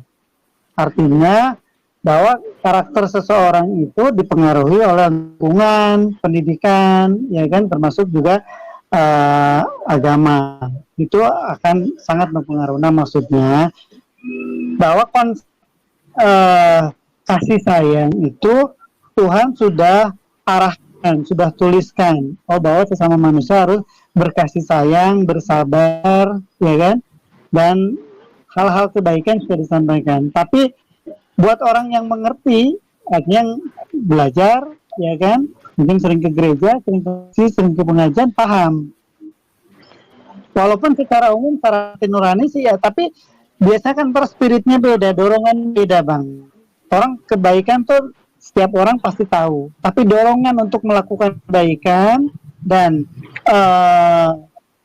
Artinya bahwa karakter seseorang itu dipengaruhi oleh lingkungan, pendidikan, ya kan, termasuk juga agama. Itu akan sangat berpengaruh. Nah, maksudnya bahwa kasih sayang itu Tuhan sudah arahkan, sudah tuliskan, bahwa sesama manusia harus berkasih sayang, bersabar, ya kan, dan hal-hal kebaikan sudah disampaikan. Tapi buat orang yang mengerti, artinya yang belajar, ya kan, mungkin sering ke gereja, sering ke pengajian, paham Walaupun secara umum secara hati nurani sih ya, tapi biasanya kan terus spiritnya beda, dorongan beda bang. Orang kebaikan tuh setiap orang pasti tahu, tapi dorongan untuk melakukan kebaikan dan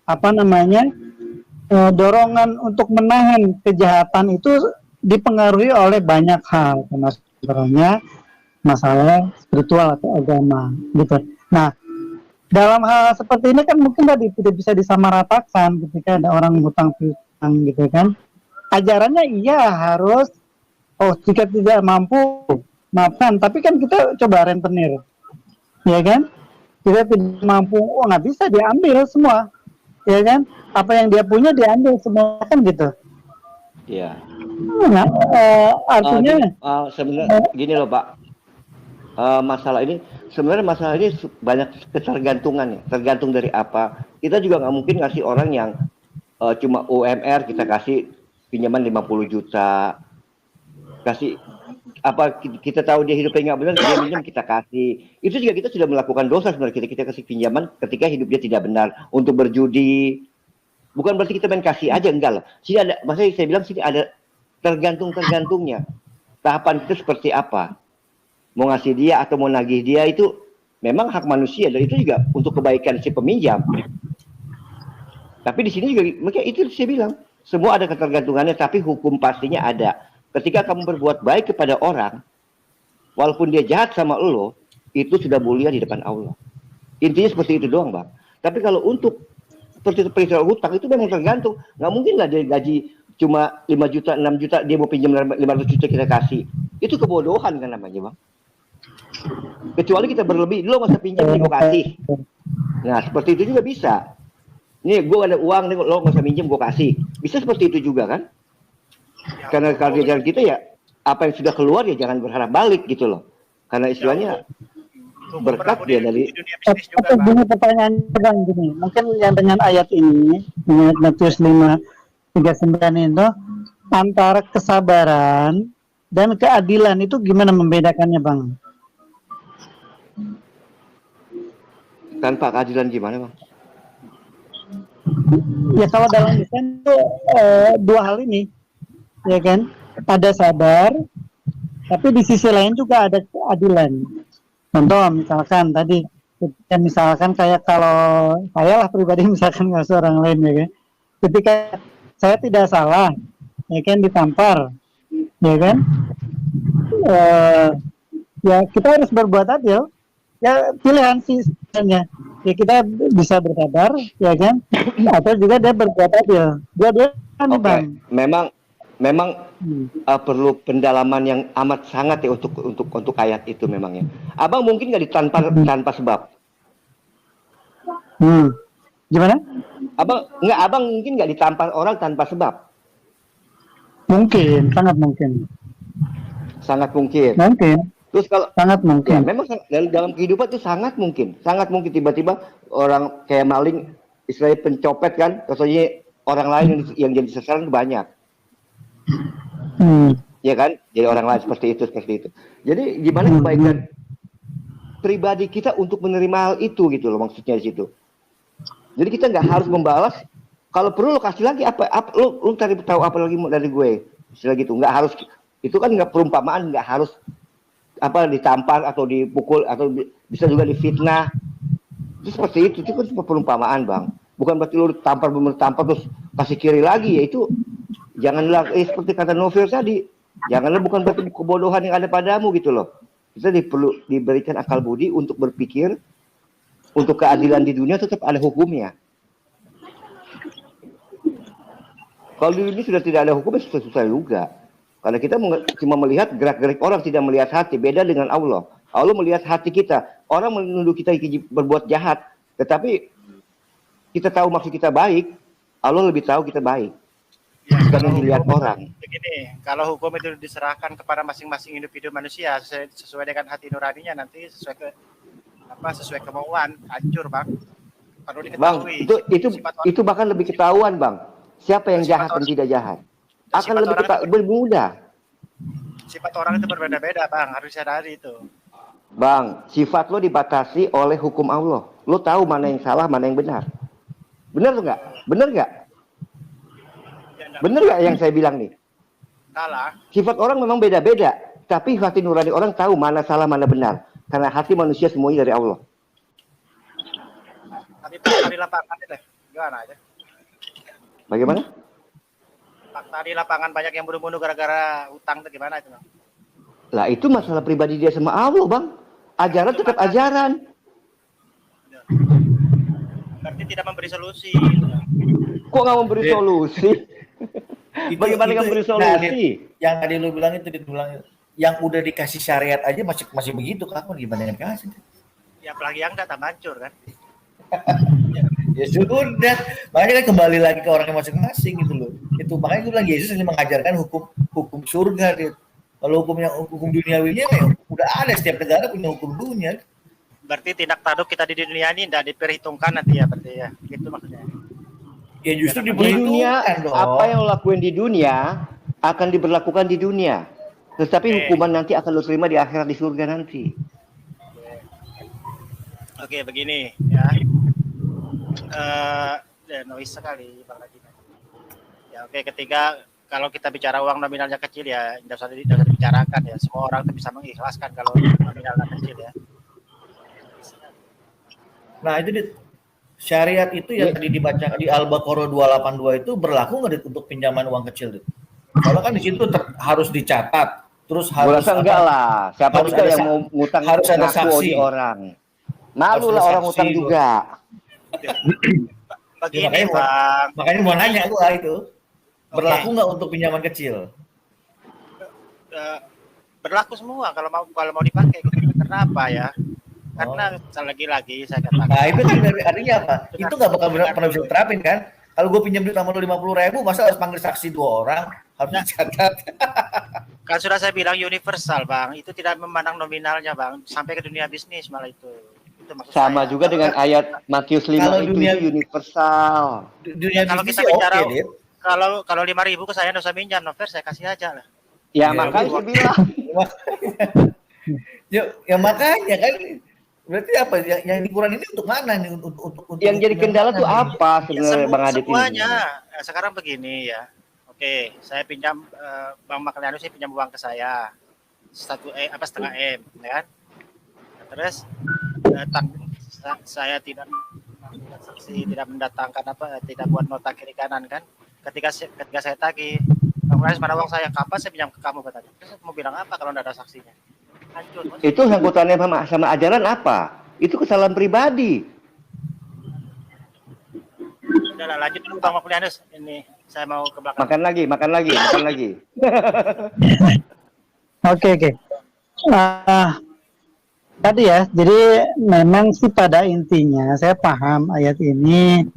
apa namanya dorongan untuk menahan kejahatan itu dipengaruhi oleh banyak hal, termasuk masalah spiritual atau agama gitu. Nah, dalam hal seperti ini kan mungkin tadi tidak bisa disamaratakan ketika ada orang hutang piutang gitu kan. Ajarannya iya harus, jika tidak mampu maafkan, tapi kan kita coba rentenir, ya kan? Kita tidak mampu, nggak bisa diambil semua, ya kan? Apa yang dia punya diambil semua kan gitu. Iya. Nah, artinya sebenarnya gini loh Pak, masalah ini banyak ketergantungan ya, tergantung dari apa. Kita juga nggak mungkin ngasih orang yang cuma UMR kita kasih pinjaman 50 juta, kasih apa kita tahu dia hidupnya nggak benar, dia minjem kita kasih. Itu juga kita sudah melakukan dosa sebenarnya, kita kasih pinjaman ketika hidupnya tidak benar untuk berjudi. Bukan berarti kita main kasih aja, enggak lah. Sini ada, maksudnya saya bilang sini ada tergantungnya. Tahapan kita seperti apa? Mau ngasih dia atau mau nagih dia itu memang hak manusia, dan itu juga untuk kebaikan si peminjam. Tapi di sini juga, makanya itu saya bilang semua ada ketergantungannya, tapi hukum pastinya ada. Ketika kamu berbuat baik kepada orang, walaupun dia jahat sama lo, itu sudah mulia di depan Allah. Intinya seperti itu doang bang. Tapi kalau untuk seperti peristiwa hutang itu memang tergantung. Nggak mungkin lah dia gaji cuma 5 juta, 6 juta, dia mau pinjam 500 juta kita kasih. Itu kebodohan kan namanya bang. Kecuali kita berlebih, lo masa pinjam nih gue kasih. Nah seperti itu juga bisa. Nih gue ada uang nih, lo masa minjem gue kasih. Bisa seperti itu juga kan? Karena kalau jalan kita ya apa yang sudah keluar ya jangan berharap balik gitu loh. Karena istilahnya berkat dia dari. Gini pertanyaan bang gini, mungkin yang dengan ayat ini, ayat Matius 5:39 itu antara kesabaran dan keadilan itu gimana membedakannya bang? Tanpa keadilan gimana bang? Ya kalau dalam Islam itu dua hal ini, ya kan? Ada sabar, tapi di sisi lain juga ada keadilan. Contoh misalkan tadi, ya misalkan kayak kalau saya lah pribadi misalkan nggak seorang lain ya kan, ketika saya tidak salah, ya kan ditampar, ya kan, ya kita harus berbuat adil. Ya pilihan sih sebenarnya. Ya kita bisa bersabar, ya kan, atau juga dia berbuat adil. Dia kan bang. Memang perlu pendalaman yang amat sangat ya untuk ayat itu memang ya. Abang mungkin nggak ditampar tanpa sebab. Gimana? Abang mungkin nggak ditampar orang tanpa sebab. Mungkin, sangat mungkin. Sangat mungkin. Mungkin. Terus kalau sangat mungkin. Ya, memang dalam kehidupan itu sangat mungkin tiba-tiba orang kayak maling, istilahnya pencopet kan, katanya orang lain yang jadi sasaran banyak. Ya kan, jadi orang lain seperti itu. Jadi gimana kebaikan pribadi kita untuk menerima hal itu gitu loh maksudnya di situ. Jadi kita nggak harus membalas. Kalau perlu lo kasih lagi apa lo cari tahu apa lagi dari gue, istilah gitu. Nggak harus, itu kan nggak perumpamaan, nggak harus apa ditampar atau dipukul atau bisa juga difitnah. Itu seperti itu kan cuma perumpamaan bang. Bukan berarti lo tampar terus kasih kiri lagi, ya itu janganlah seperti kata Novel tadi, janganlah bukan berarti kebodohan yang ada padamu gitu loh. Kita perlu diberikan akal budi untuk berpikir, untuk keadilan di dunia tetap ada hukumnya. Kalau di dunia sudah tidak ada hukumnya susah juga. Karena kita cuma melihat gerak-gerik orang, tidak melihat hati. Beda dengan Allah. Allah melihat hati kita. Orang menuduh kita berbuat jahat, tetapi kita tahu maksud kita baik. Allah lebih tahu kita baik. Ya, karena dilihat orang. Begini, kalau hukum itu diserahkan kepada masing-masing individu manusia sesuai dengan hati nuraninya, nanti sesuai kemauan, hancur bang. Perlu diketahui. Bang, itu bahkan lebih ketahuan bang. Siapa yang jahat dan tidak jahat? Akan lebih mudah. Sifat orang itu berbeda-beda bang, harus sadari itu. Bang, sifat lo dibatasi oleh hukum Allah. Lo tahu mana yang salah, mana yang benar. Benar tuh nggak? Benar nggak? Benar nggak yang saya bilang nih? Salah. Sifat orang memang beda-beda, tapi hati nurani orang tahu mana salah mana benar. Karena hati manusia semuanya dari Allah. Tapi fakta di lapangan itu gimana aja? Bagaimana? Fakta di lapangan banyak yang bunuh-bunuh gara-gara utang itu gimana itu? Bang? Lah itu masalah pribadi dia sama Allah, Bang. Ajaran tetap ajaran. Berarti tidak memberi solusi. Gitu. Kok nggak memberi solusi? Bagaimana nggak memberi solusi? Yang tadi lu bilang itu, yang udah dikasih syariat aja masih begitu, kamu gimana yang kasih? Ya apalagi yang datang hancur kan. Ya sudah, makanya kan kembali lagi ke orangnya masing-masing gitu loh. Itu makanya gue bilang Yesus hanya mengajarkan hukum surga dia. Kalau hukum duniawinya ya udah ada, setiap negara punya hukum dunia. Berarti tindak tanduk kita di dunia ini tidak diperhitungkan nanti ya, berarti ya. Gitu maksudnya. Ya justru Di dunia, diperhitungkan dong. apa yang lo lakuin di dunia akan diberlakukan di dunia. Tetapi hukuman nanti akan lo terima di akhirat di surga nanti. Oke, begini ya. Noise sekali Bang Haji. Ya oke, ketika kalau kita bicara uang nominalnya kecil ya, tidak usah dibicarakan ya. Semua orang bisa mengikhlaskan kalau nominalnya kecil ya. Nah itu syariat itu yang tadi dibaca di Al-Baqarah 282 itu berlaku nggak Dit, untuk pinjaman uang kecil? Dit? Kalau kan di situ harus dicatat, terus harus enggak lah. Siapa harus juga ada yang mau ngutang harus ada ngaku saksi. di orang. Malu Harus lah ada orang saksi, ngutang loh. juga. Begini Bang, Makanya mau nanya gua itu berlaku nggak untuk pinjaman kecil? berlaku semua kalau mau dipakai gitu. Kenapa ya? Karena lagi-lagi saya katakan. Nah itu kan artinya apa? Itu nggak bakal pernah bisa terapin kan? Kalau gue pinjam duit sama lo 50.000, masa harus panggil saksi 2 orang, harus dicatat. Kan sudah saya bilang universal Bang, itu tidak memandang nominalnya Bang, sampai ke dunia bisnis malah itu. Itu maksud Sama saya. juga dengan ayat Matius 5 Kalau itu dunia- universal. Dunia Kalau bisnis kita sih bicara oke, Dit. kalau 5.000 ke saya nggak usah minjam, Nover saya kasih aja lah. Ya, Ya, makanya saya bilang. Ya makanya kan berarti apa yang dikurang ini untuk mana nih untuk Yang jadi kendala tuh mana nih? apa sebenarnya Bang Adit ini? Semuanya. Sekarang begini ya. Oke, saya pinjam Bang Maklianus sih pinjam uang ke saya 1 M, ya kan? Terus saya tidak saksi, tidak mendatangkan tidak buat nota kiri kanan kan? Ketika saya tagih, Bang Maklianus mana uang saya? Kapan saya pinjam ke kamu katanya? Terus mau bilang apa kalau nggak ada saksinya? Hancur. Itu sangkutannya sama ajaran apa? Itu kesalahan pribadi. Udah lah, lanjut dulu Bang Maklianus. Ini saya mau ke belakang. Makan lagi. Oke. Tadi ya, jadi memang sih pada intinya saya paham ayat ini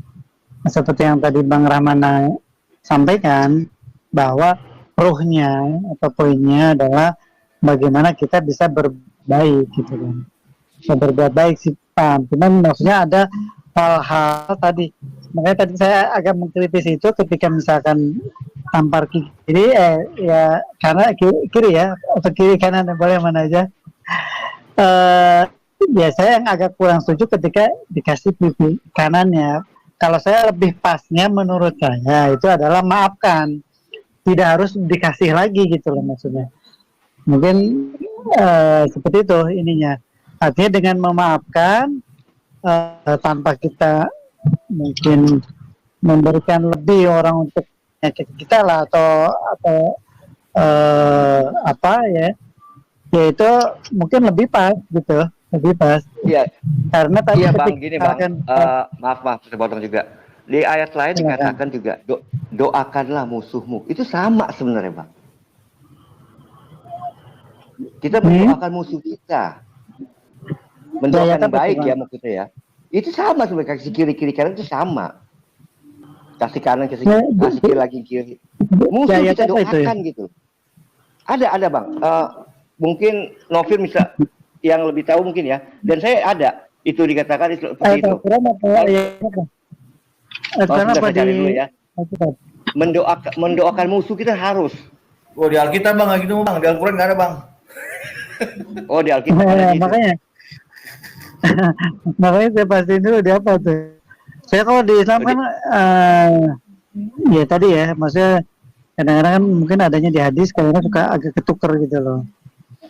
seperti yang tadi Bang Rahmana sampaikan bahwa ruhnya atau poinnya adalah bagaimana kita bisa berbaik gitu kan. Bisa berbuat baik sih paham. Cuman maksudnya ada hal-hal tadi. Makanya tadi saya agak mengkritis itu ketika misalkan tampar kiri ya karena kiri ya atau kiri kanan boleh mana aja. Ya saya yang agak kurang setuju ketika dikasih pipi kanannya. Kalau saya lebih pasnya menurut saya itu adalah maafkan. Tidak harus dikasih lagi gitu loh maksudnya. Mungkin seperti itu ininya. Artinya dengan memaafkan tanpa kita mungkin memberikan lebih orang untuk kita lah atau apa ya itu mungkin lebih pas gitu, lebih pas. Iya. Karena tadi Iya Bang, gini Bang. Maaf saya potong juga. Di ayat lain dikatakan juga doakanlah musuhmu. Itu sama sebenarnya Bang. Kita mendoakan musuh kita. Mendoakan yang baik ya maksudnya ya. Itu sama sebenarnya, kasih kiri kanan itu sama. Kasih kanan kasih kiri lagi kiri. Musuh kita doakan gitu. Ada Bang. Mungkin Novir bisa yang lebih tahu mungkin ya. Dan saya ada itu dikatakan seperti itu. Dulu ya. Mendoakan musuh kita harus. Oh di Alkitab Bang gitu Bang, di Al-Quran nggak ada Bang. Oh di Alkitab ada gitu. Makanya saya pastiin dulu di apa tuh. Saya kalau di Islam kan ya tadi ya, maksudnya kadang-kadang kan mungkin adanya di hadis, kadang-kadang suka agak ketuker gitu loh.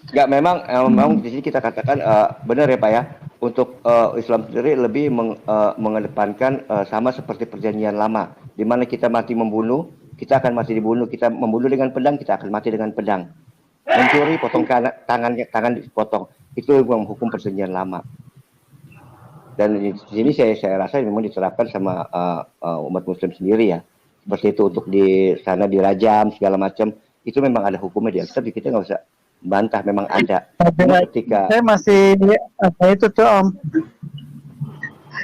Enggak, memang di sini kita katakan benar ya Pak ya. Untuk Islam sendiri lebih mengedepankan sama seperti perjanjian lama, di mana kita mati membunuh, kita akan mati dibunuh. Kita membunuh dengan pedang, kita akan mati dengan pedang. Mencuri, potong tangan dipotong. Itu hukum perjanjian lama. Dan di sini saya rasa memang diterapkan sama umat Muslim sendiri ya. Seperti itu untuk di sana dirajam segala macam. Itu memang ada hukumnya di Alkitab, kita nggak usah bantah, memang ada. Ketika saya masih apa itu tuh Om,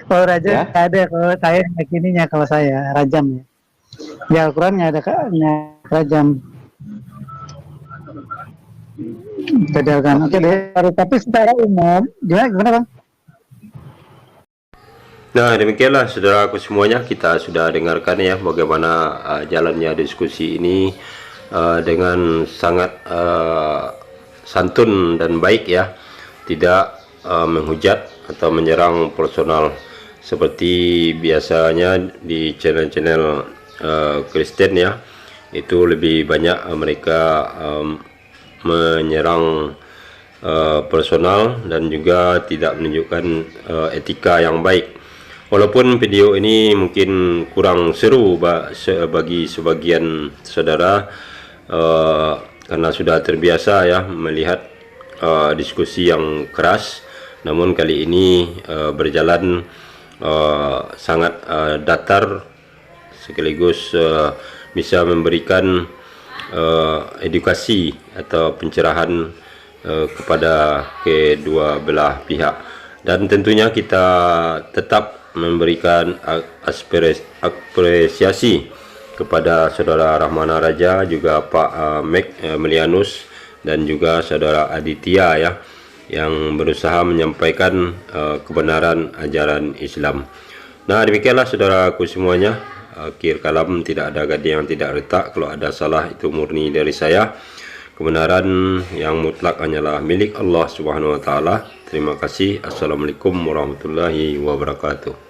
kalau rajam Ya? nggak ada, kalau saya yakininya, kalau saya rajam ya di Al-Quran nggak ada rajam. Kan oke deh, tapi secara umum gimana Bang? Nah, demikianlah saudaraku semuanya, kita sudah dengarkan ya bagaimana jalannya diskusi ini dengan sangat santun dan baik ya, tidak menghujat atau menyerang personal seperti biasanya di channel-channel Kristen ya. Itu lebih banyak mereka menyerang personal dan juga tidak menunjukkan etika yang baik. Walaupun video ini mungkin kurang seru bagi sebagian saudara karena sudah terbiasa ya melihat diskusi yang keras, namun kali ini berjalan sangat datar, sekaligus bisa memberikan edukasi atau pencerahan kepada kedua belah pihak. Dan tentunya kita tetap memberikan apresiasi kepada saudara Rahmana Raja, juga Pak Mek Melianus, dan juga saudara Aditya ya, yang berusaha menyampaikan kebenaran ajaran Islam. Nah, demikianlah saudaraku semuanya. Akhir kalam, tidak ada gading yang tidak retak. Kalau ada salah itu murni dari saya. Kebenaran yang mutlak hanyalah milik Allah Subhanahu wa taala. Terima kasih. Assalamualaikum warahmatullahi wabarakatuh.